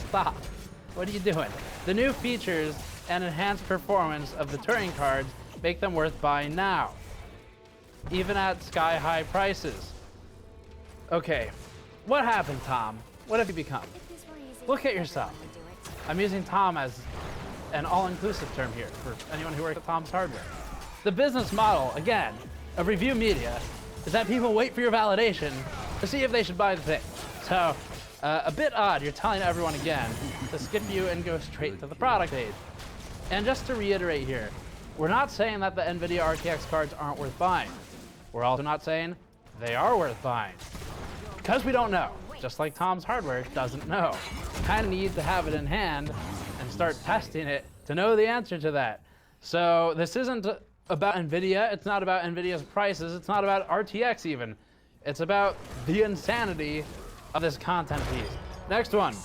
stop. What are you doing? The new features and enhanced performance of the Turing cards make them worth buying now, even at sky-high prices. Okay, what happened, Tom? What have you become? Look at yourself. I'm using Tom as an all-inclusive term here for anyone who works at Tom's Hardware. The business model, again, of review media is that people wait for your validation to see if they should buy the thing. So, a bit odd, you're telling everyone again to skip you and go straight to the product page. And just to reiterate here, we're not saying that the NVIDIA RTX cards aren't worth buying. We're also not saying they are worth buying. Because we don't know, just like Tom's Hardware doesn't know. You kind of need to have it in hand and start testing it to know the answer to that. So this isn't about NVIDIA, it's not about NVIDIA's prices, it's not about RTX even. It's about the insanity of this content piece. Next one.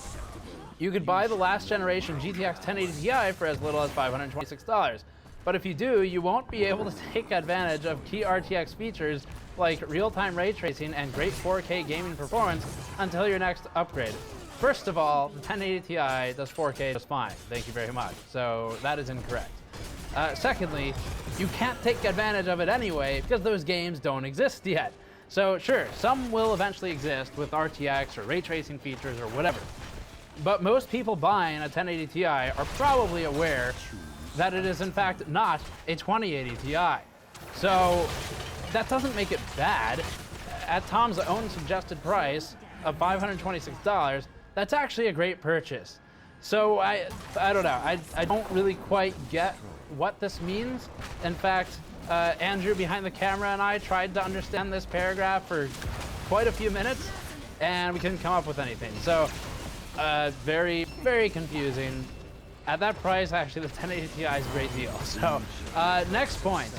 You could buy the last generation GTX 1080 Ti for as little as $526. But if you do, you won't be able to take advantage of key RTX features like real-time ray tracing and great 4K gaming performance until your next upgrade. First of all, the 1080 Ti does 4K just fine. Thank you very much. So that is incorrect. Secondly, you can't take advantage of it anyway because those games don't exist yet. So sure, some will eventually exist with RTX or ray tracing features or whatever. But most people buying a 1080 Ti are probably aware that it is in fact not a 2080 Ti. So that doesn't make it bad. At Tom's own suggested price of $526, that's actually a great purchase. So I don't know, I don't really quite get what this means. In fact, Andrew behind the camera and I tried to understand this paragraph for quite a few minutes, and we couldn't come up with anything. So very, very confusing. At that price, actually, the 1080 Ti is a great deal. So next point.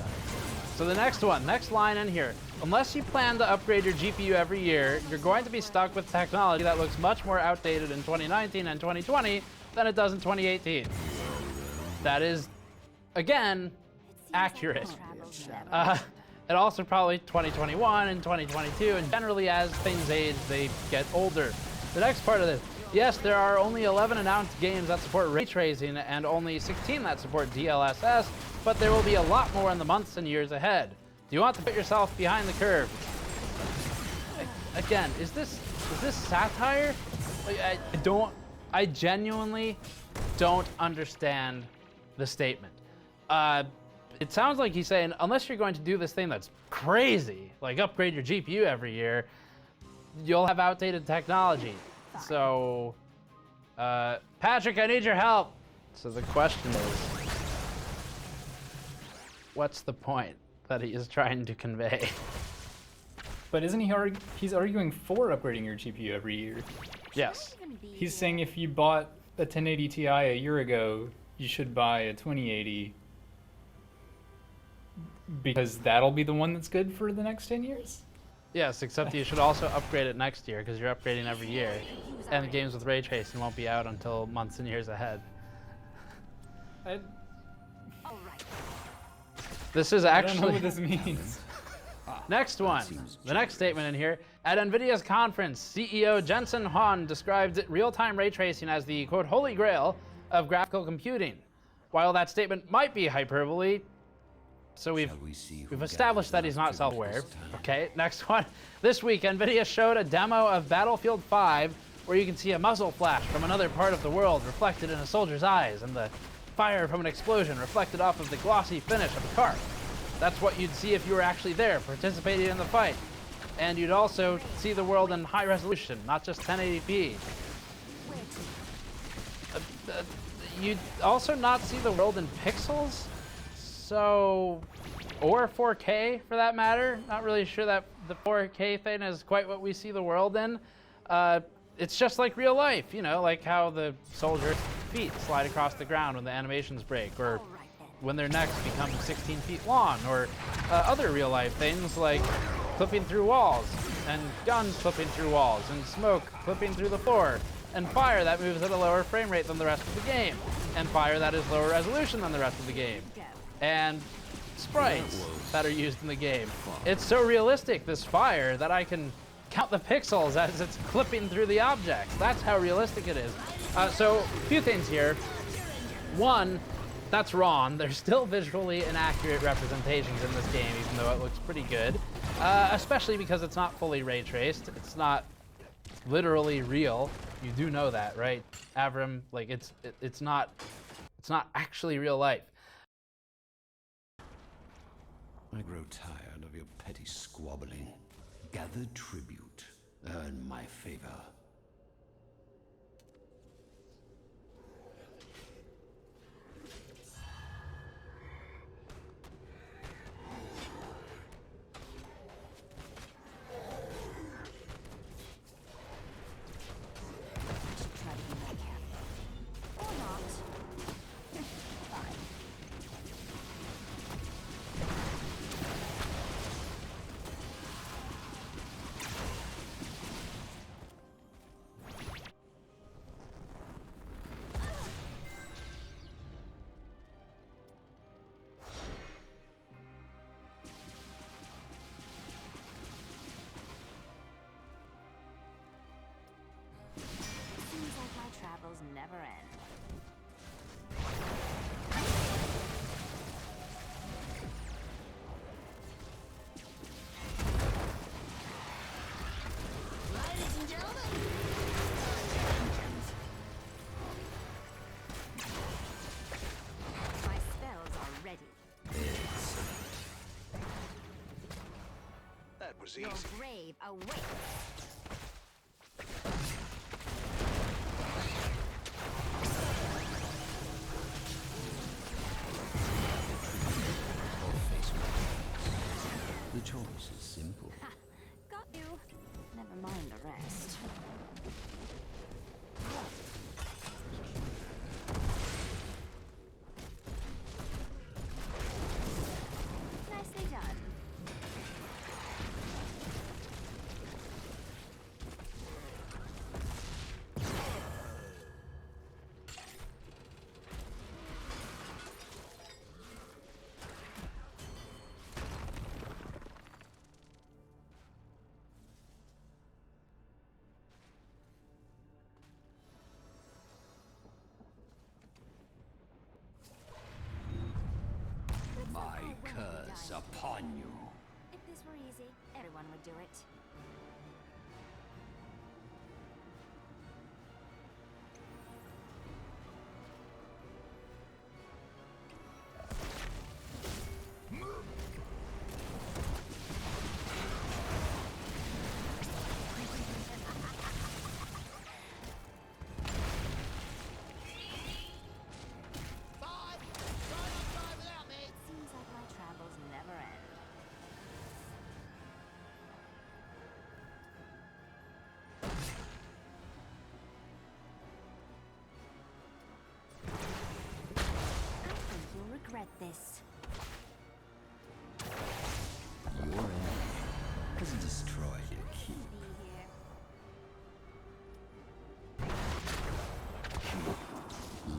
So the next one, next line in here. Unless you plan to upgrade your GPU every year, you're going to be stuck with technology that looks much more outdated in 2019 and 2020 than it does in 2018. That is, again, accurate. And also probably 2021 and 2022, and generally as things age, they get older. The next part of this, yes, there are only 11 announced games that support ray tracing and only 16 that support DLSS, but there will be a lot more in the months and years ahead. Do you want to put yourself behind the curve? Again, is this satire? Like, I genuinely don't understand the statement. It sounds like he's saying, unless you're going to do this thing that's crazy, like upgrade your GPU every year, you'll have outdated technology. So, Patrick, I need your help. So the question is, what's the point that he is trying to convey? But isn't he's arguing for upgrading your GPU every year? Yes. He's saying if you bought a 1080 Ti a year ago, you should buy a 2080 because that'll be the one that's good for the next 10 years? Yes, except you should also upgrade it next year because you're upgrading every year. And the games with ray tracing won't be out until months and years ahead. This is I don't know actually... what this means. Next one. The next statement in here. At NVIDIA's conference, CEO Jensen Huang described real-time ray tracing as the, quote, holy grail of graphical computing. While that statement might be hyperbole, so we've established that he's not self-aware. Okay, next one. This week, NVIDIA showed a demo of Battlefield 5 where you can see a muzzle flash from another part of the world reflected in a soldier's eyes and the fire from an explosion reflected off of the glossy finish of a car. That's what you'd see if you were actually there, participating in the fight. And you'd also see the world in high resolution, not just 1080p. You'd also not see the world in pixels, so, or 4K for that matter. Not really sure that the 4K thing is quite what we see the world in. It's just like real life, you know, like how the soldier's feet slide across the ground when the animations break, or when their necks become 16 feet long, or other real life things like clipping through walls, and guns clipping through walls, and smoke clipping through the floor, and fire that moves at a lower frame rate than the rest of the game, and fire that is lower resolution than the rest of the game, and sprites that are used in the game. It's so realistic, this fire, that I can count the pixels as it's clipping through the objects. That's how realistic it is. So, a few things here. One, that's wrong. There's still visually inaccurate representations in this game, even though it looks pretty good. Especially because it's not fully ray traced. It's not literally real. You do know that, right, Avram? Like it's not actually real life. I grow tired of your petty squabbling. Gather tribute. Earn my favor. was Your easy. grave awaits. Or face my enemies. The choice is simple. Ha! Got you. Never mind the rest. Nicely done. My curse upon you. If this were easy, everyone would do it. Seems like my travels never end. I think you'll regret this. Your enemy has destroyed your key. Be here.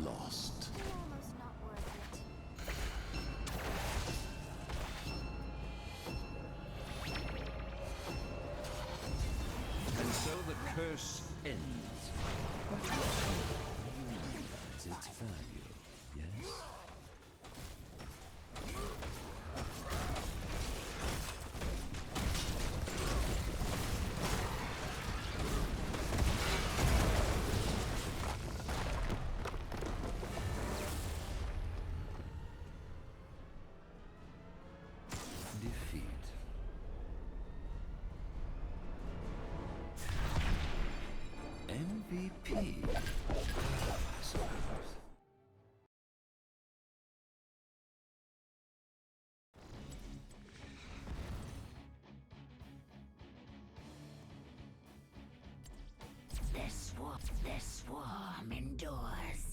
Lost. Almost not worth it. And so the curse ends. But you realize its value, yes? Defeat. MVP. I suppose. The swarm endures.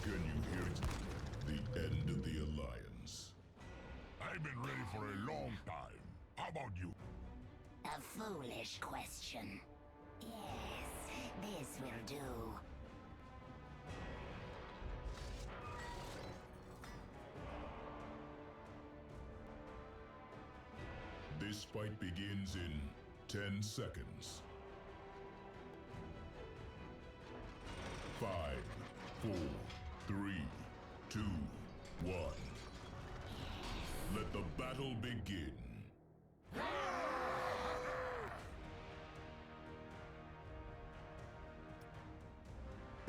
Can you hear it? The end of the Alliance. I've been ready for a long time. How about you? A foolish question. Yes, this will do. This fight begins in 10 seconds. 5, 4, 3, 2, 1. Let the battle begin.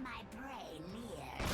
My prey nears.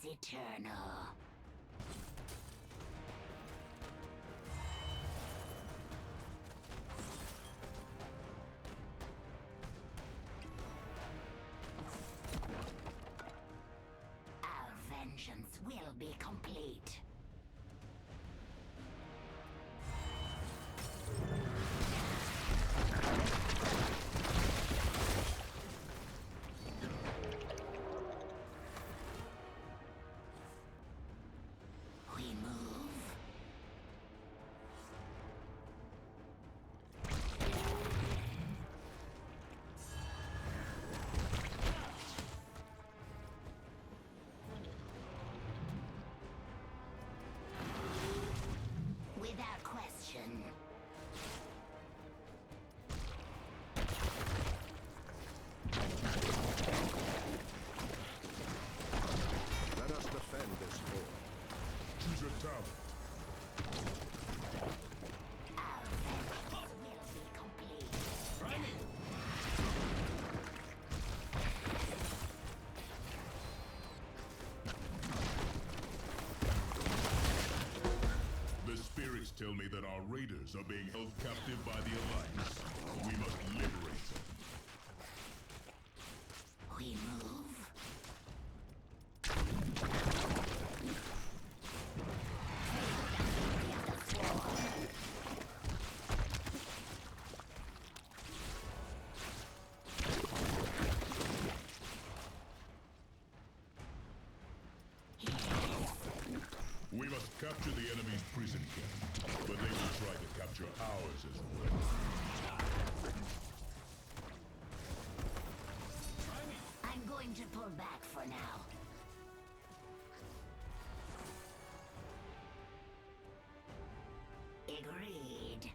is eternal. Our vengeance will be complete. We move. Without question. Let us defend this fort. Choose a talent. Our vengeance will be complete. The spirits tell me that our raiders are being held captive by the Alliance. We must liberate them. We move. We must capture the enemy's prison camp, but they will try to capture ours as well. I'm going to pull back for now. Agreed.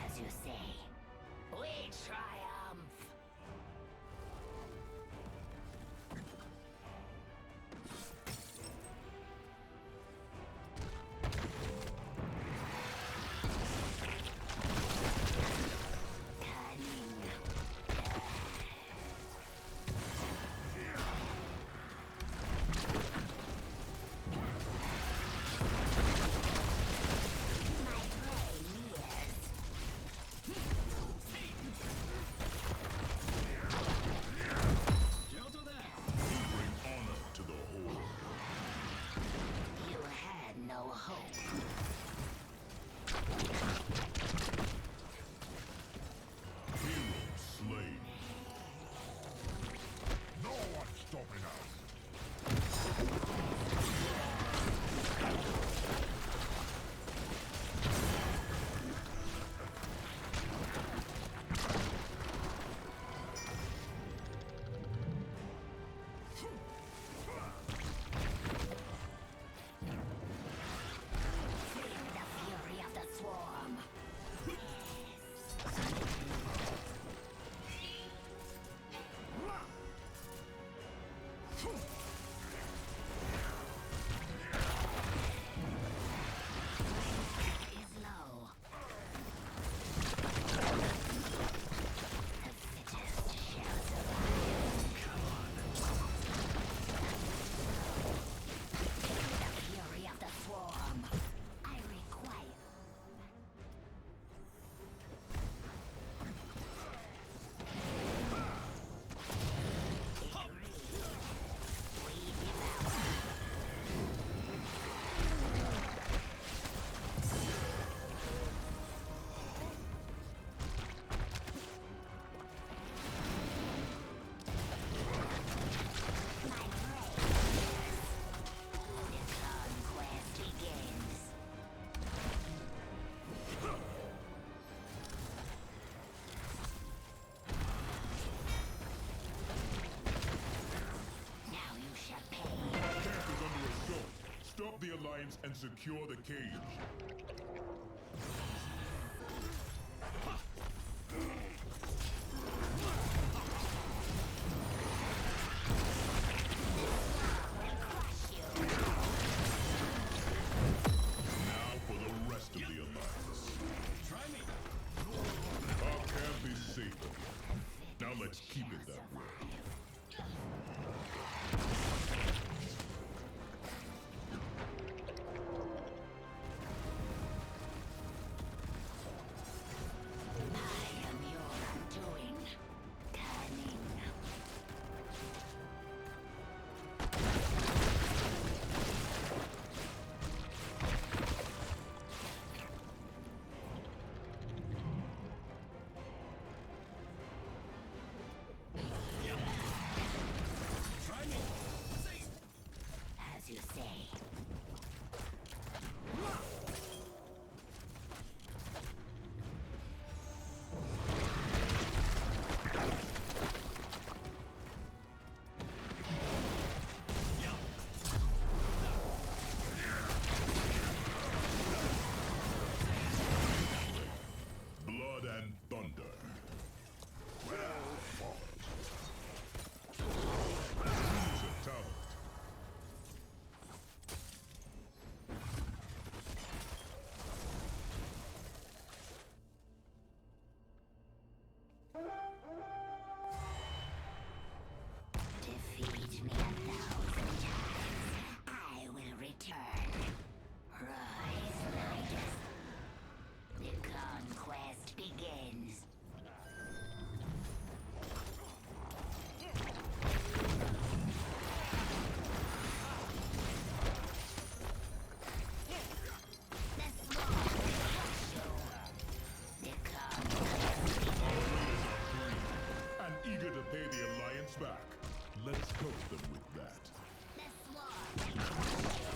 As you say, we triumph. Bring honor to the Horde. You had no hope. Hero slain. No one stopping us. Feel the fury of the swarm. Is low. The fittest shall survive. The fury of the swarm. I require. Conquest begins. Now you shall pay. Camp is under assault. Stop the Alliance and secure the cage. Now for the rest of the alliance. Try me. Our camp is safe. Now let's keep it that way. As you say. Blood and thunder. Well fought. Use a talent. Defeat me 1,000 times. I will return. Rise, Midas. The conquest begins. The sword will crush you. The conquest begins. And eager to pay the alliance back. Let's coat them with that. The sword will crush you.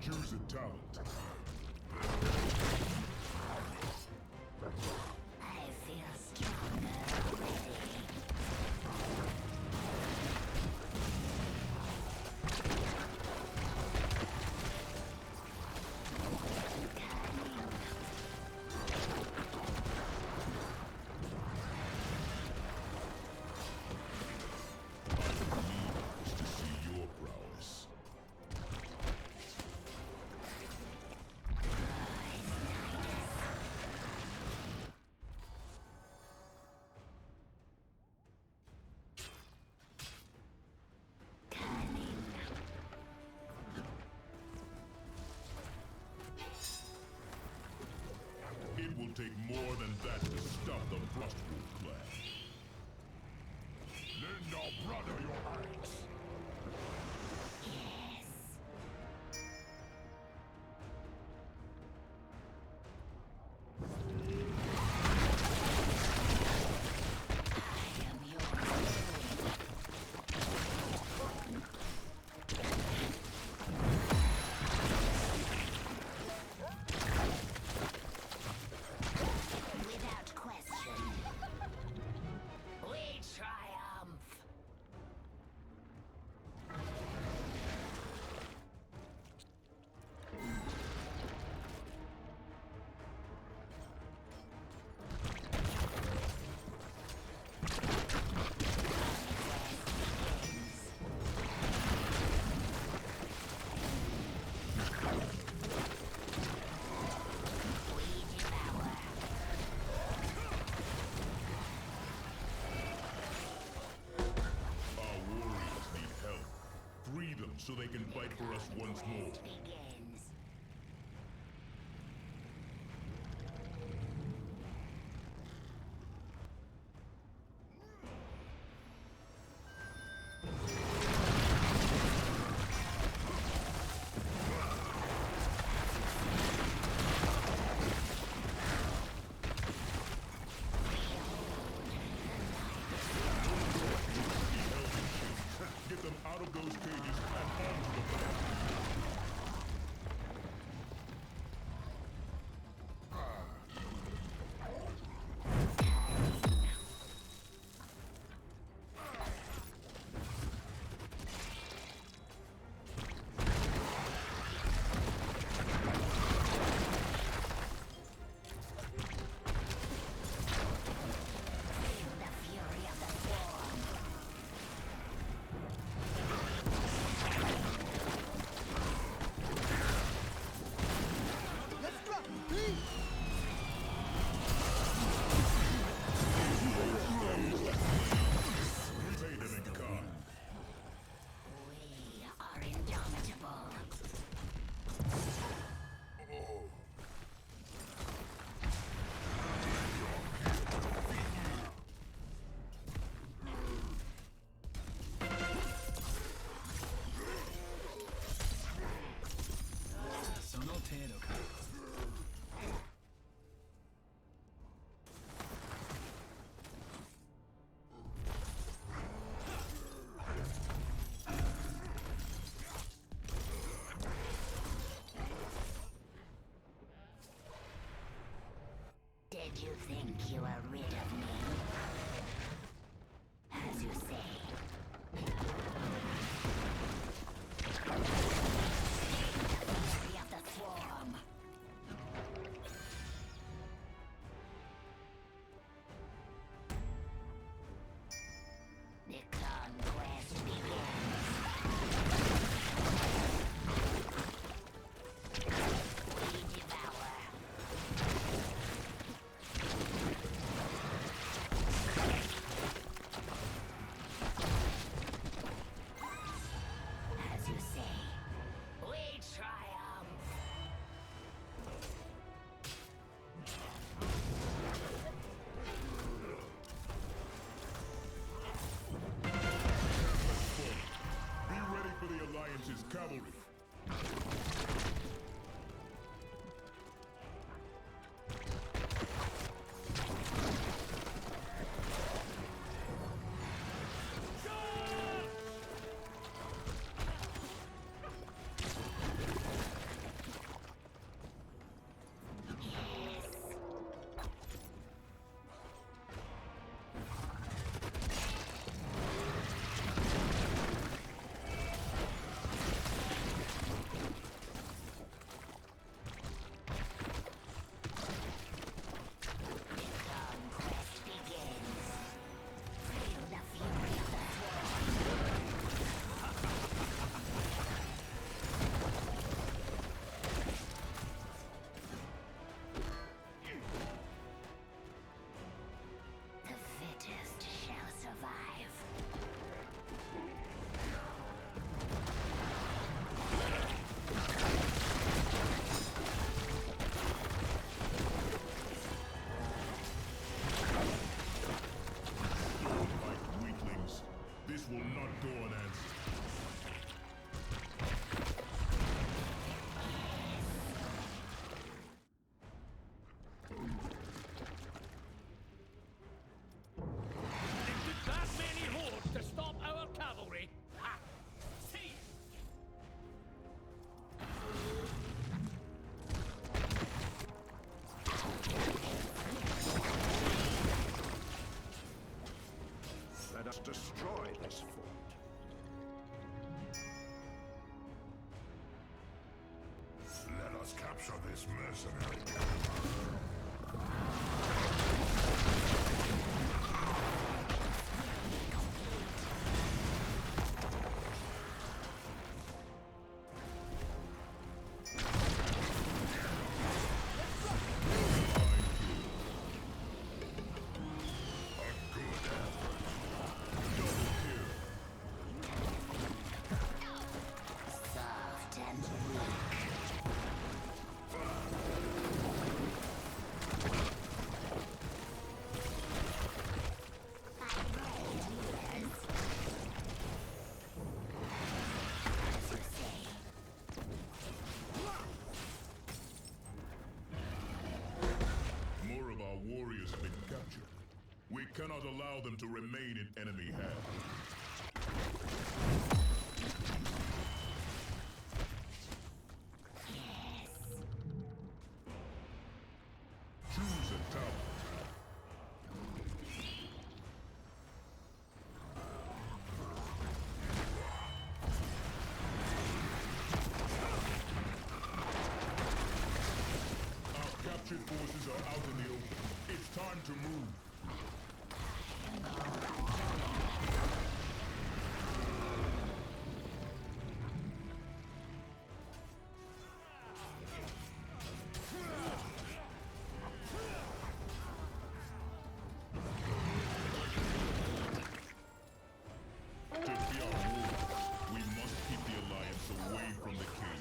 Choose a talent. I feel stronger already. Needs to see your prowess. It will take more than that to stop the Frostwolf clan. Lend your brother your axe. Yes. I am yours. Without question. We triumph. so they can fight for us once more. Begins. Did you think you were rid of me? As you say. Fury of the swarm. The conquest begins. We devour. As you say, we triumph. Be ready for the Alliance's cavalry. Conquest begins. Feel the fury of the The fittest shall survive. Like weaklings, this will not go unanswered. It took that many hordes to stop our cavalry. Ha! See? Let us destroy this fort. Let us capture this mercenary camp. Soft and weak. More of our warriors have been captured. We cannot allow them to remain in enemy hands. Choose a tower. Our captured forces are out in the open. It's time to move. To be our warriors, we must keep the Alliance away from the king.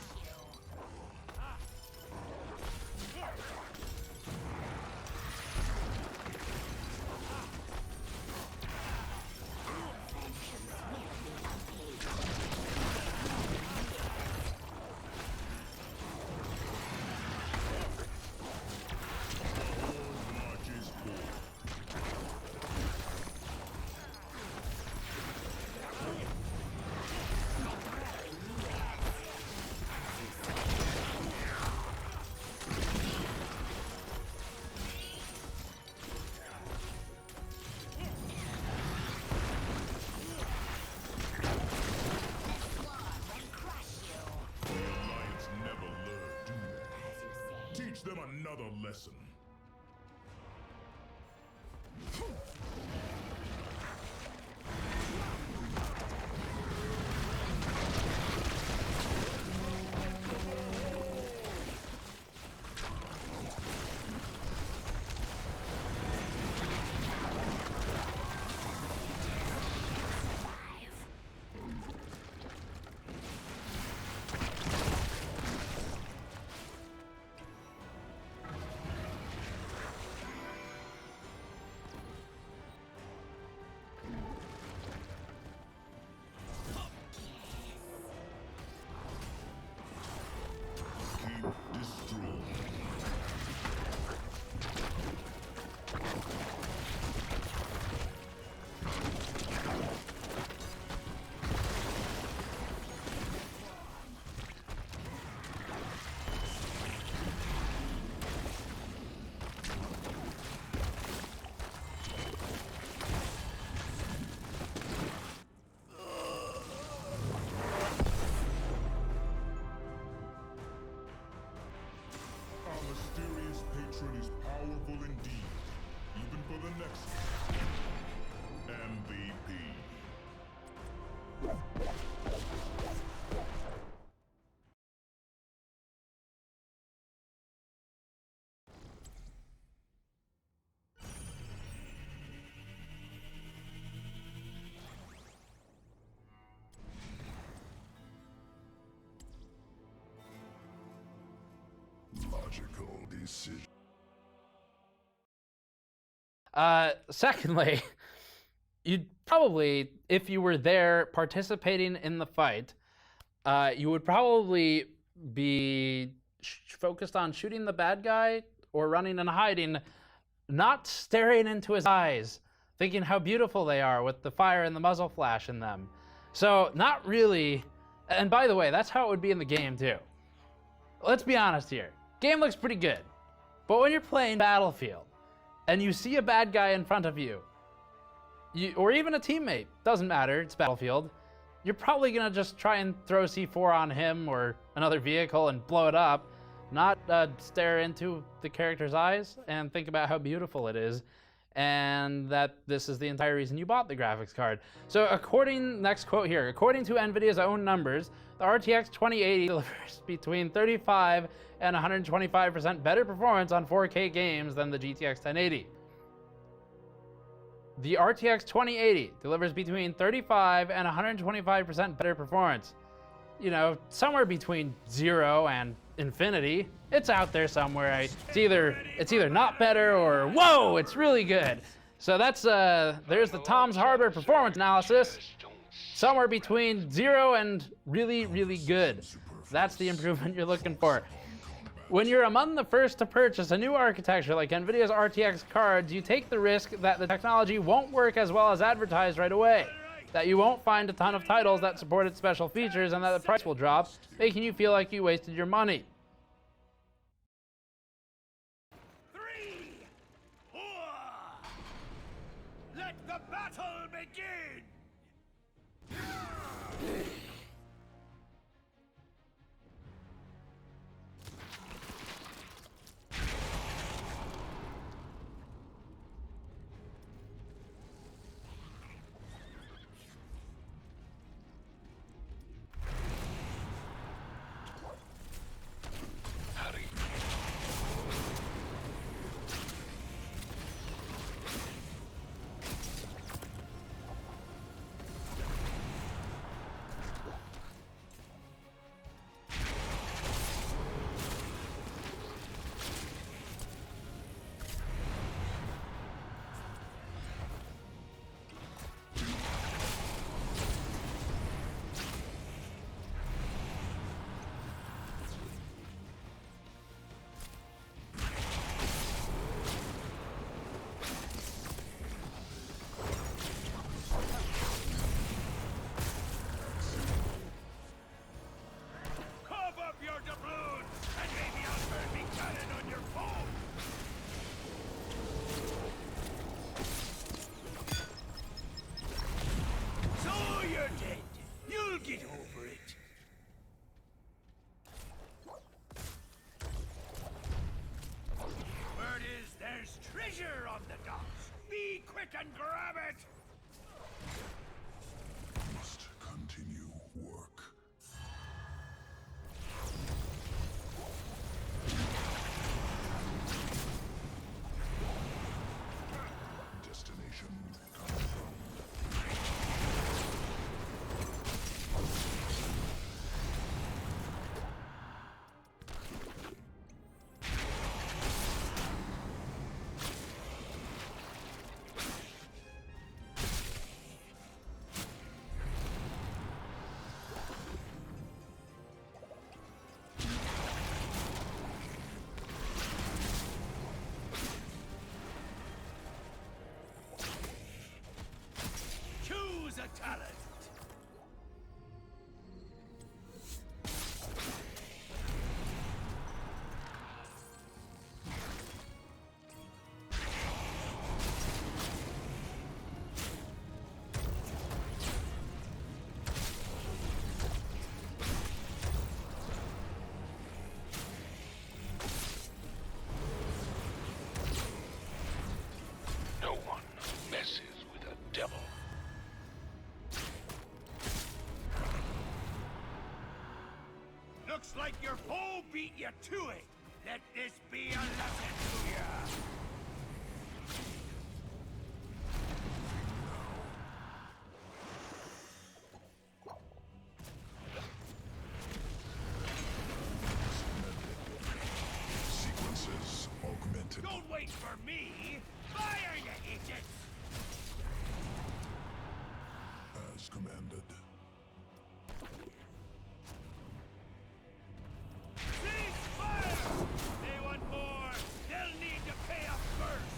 Teach them another lesson. Is powerful indeed, even for the next MVP. Logical decision. Secondly, you'd probably, if you were there participating in the fight, you would probably be focused on shooting the bad guy or running and hiding, not staring into his eyes, thinking how beautiful they are with the fire and the muzzle flash in them. So not really, and by the way, that's how it would be in the game too. Let's be honest here. Game looks pretty good, but when you're playing Battlefield and you see a bad guy in front of you, or even a teammate, doesn't matter, it's Battlefield, you're probably gonna just try and throw C4 on him or another vehicle and blow it up, not stare into the character's eyes and think about how beautiful it is, and that this is the entire reason you bought the graphics card. So next quote here, according to NVIDIA's own numbers, the RTX 2080 delivers between 35 and 125% better performance on 4K games than the GTX 1080. The RTX 2080 delivers between 35 and 125% better performance. You know, somewhere between 0 and infinity. It's out there somewhere. It's either not better or whoa, it's really good. So that's there's the Tom's Hardware performance analysis. Somewhere between 0 and really, really good. That's the improvement you're looking for. When you're among the first to purchase a new architecture like NVIDIA's RTX cards, you take the risk that the technology won't work as well as advertised right away, that you won't find a ton of titles that support its special features, and that the price will drop, making you feel like you wasted your money. 3, 4, let the battle begin! can grab it! Must continue work. Destination confirmed. Choose a talent! No one messes with a devil. Looks like your foe beat you to it. Let this be a lesson to you. Sequences augmented. Don't wait for me. Fire, you idiots! As commanded. Cease fire! They want more. They'll need to pay up first.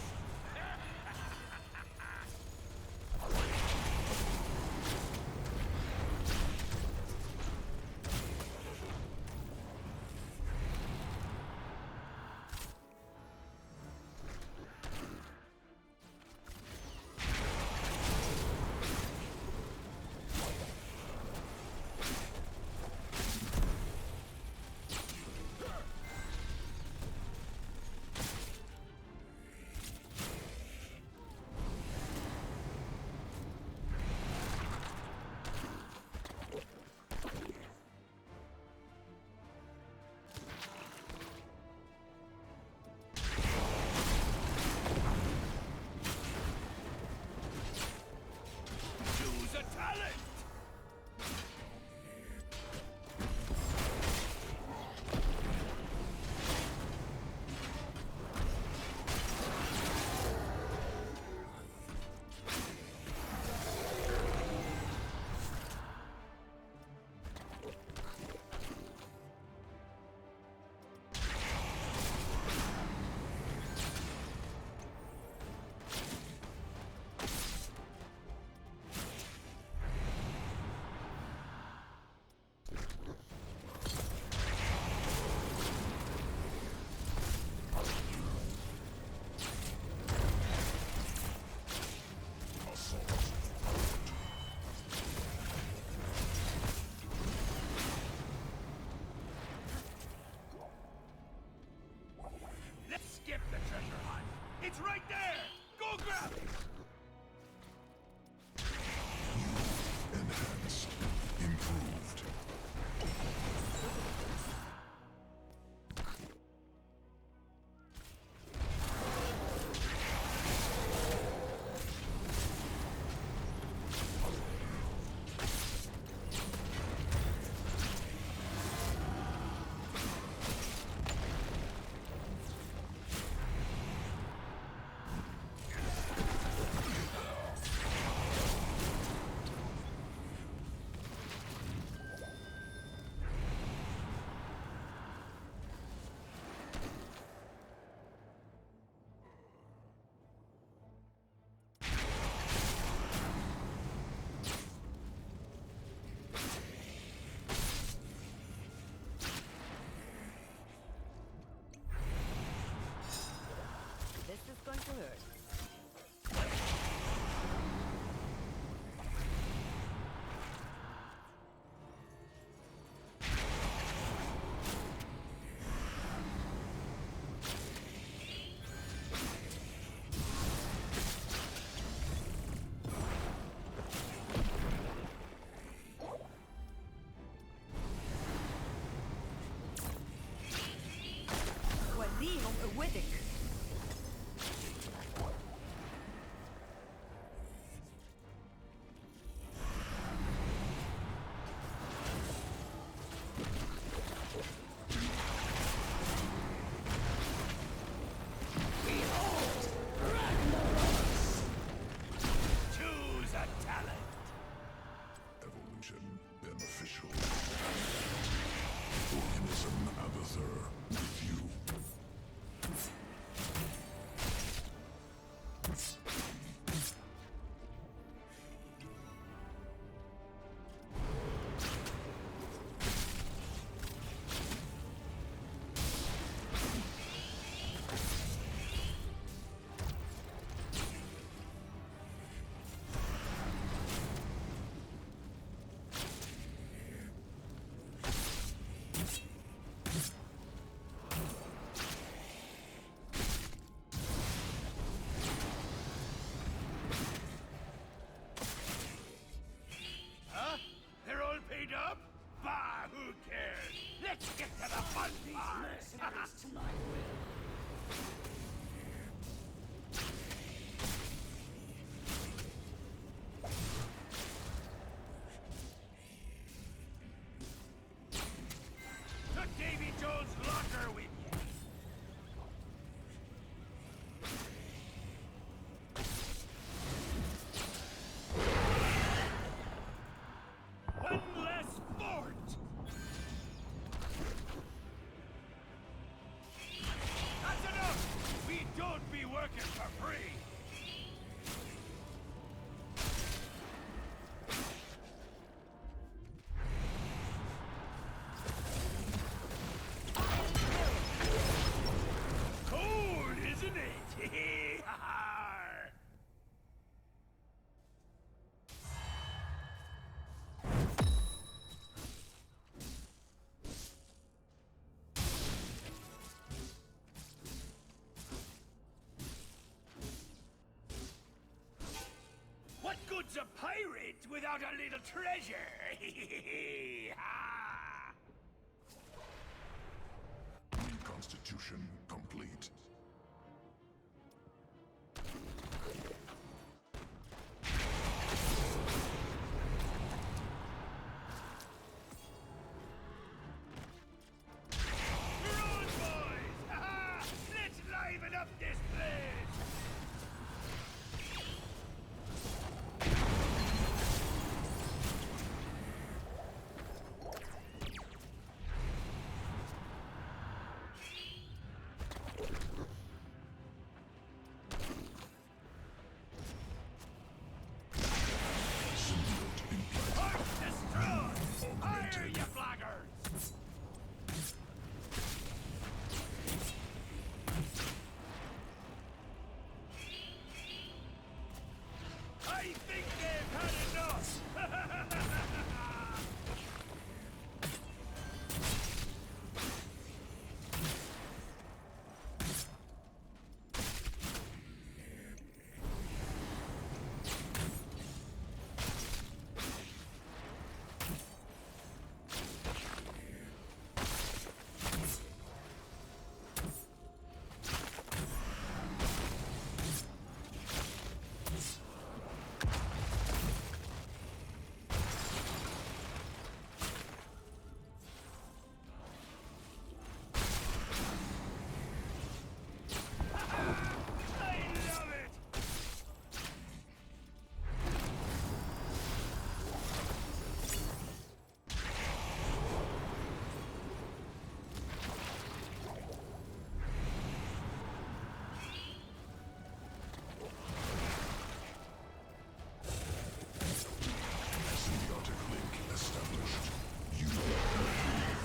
Choose a talent! Let's skip the treasure hunt. It's right there! Go grab it! Enhanced. Improved. the fun part! To my will. Took Davy Jones' locker with you. One less fort! That's enough! We don't be working for free! Cold, isn't it? What good's a pirate without a little treasure? Constitution complete. We're on, boys! Let's liven up this place! Heart destroyed! Fire, you blackguards! I think they've had enough! I love it! Symbiotic link established. You are retrieved.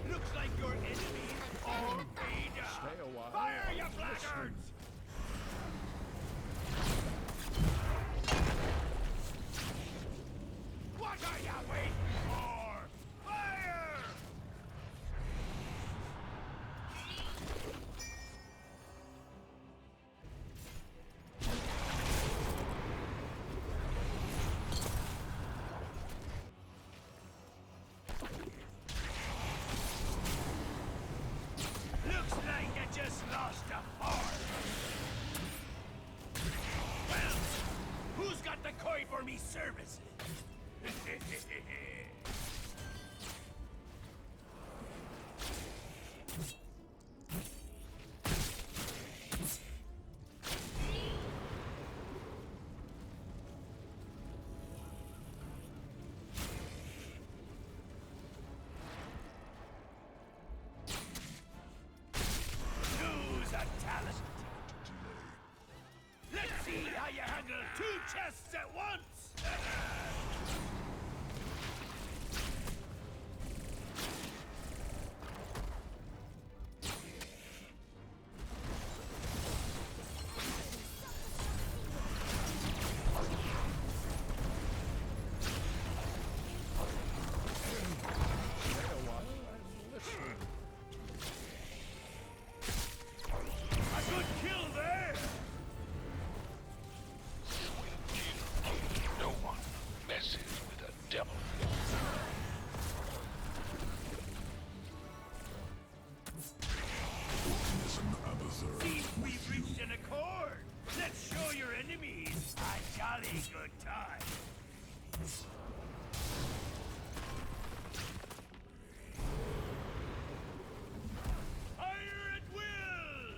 Looks like your enemies all paid up. Stay a while. Fire, you blackguards! What are you waiting for? Fire! Looks like you just lost a heart. Well, who's got the coin for me services? 2 chests at once! A good kill there! No one messes with a devil. Seems we've reached an accord. Let's show your enemies a jolly good time. Fire at will!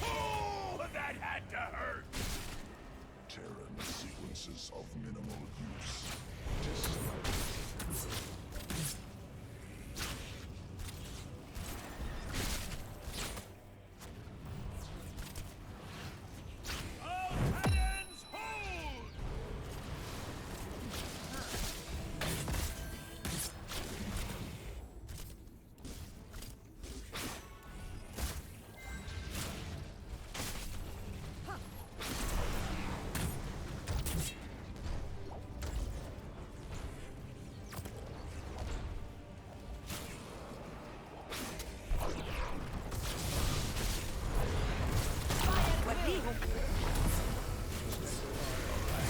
Oh, that had to hurt! Terran sequences of minimal use. All cannons hold!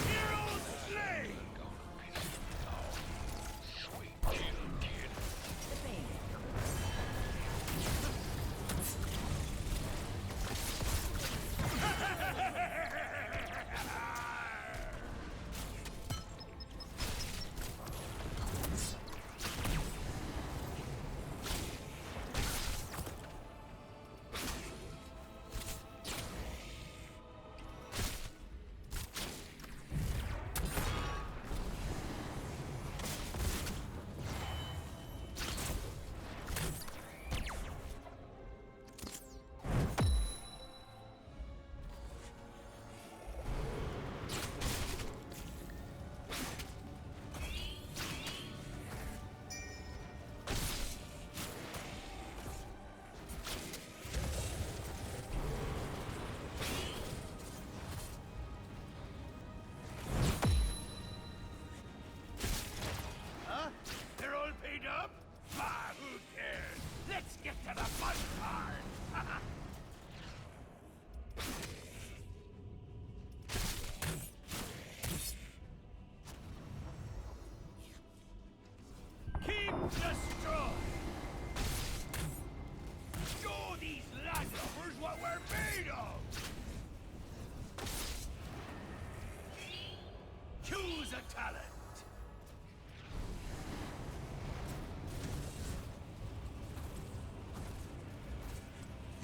Heroes slay! Sweet kill, kid. Huh? They're all paid up? Ah, who cares? Let's get to the fun part! Keep destroy! Show these landlubbers what we're made of! Choose a talent!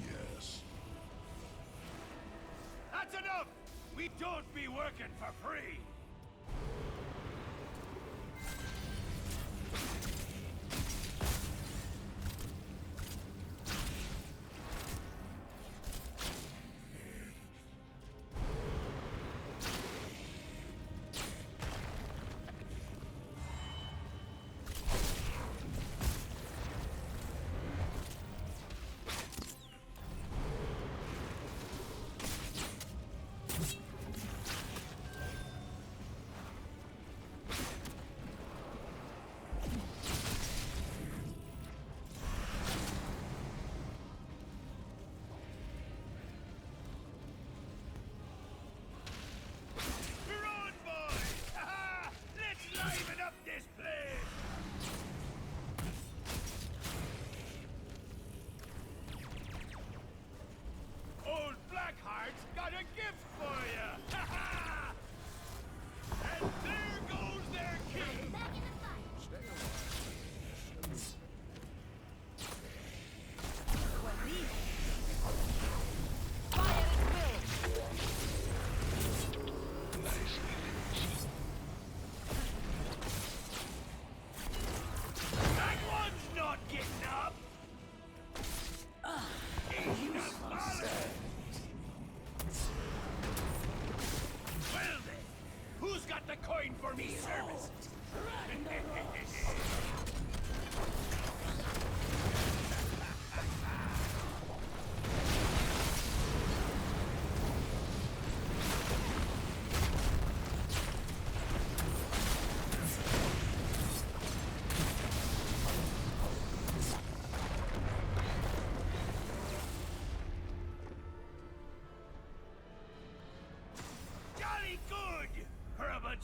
Yes. That's enough! We don't be working for free!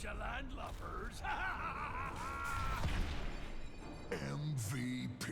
bunch of landlubbers. MVP.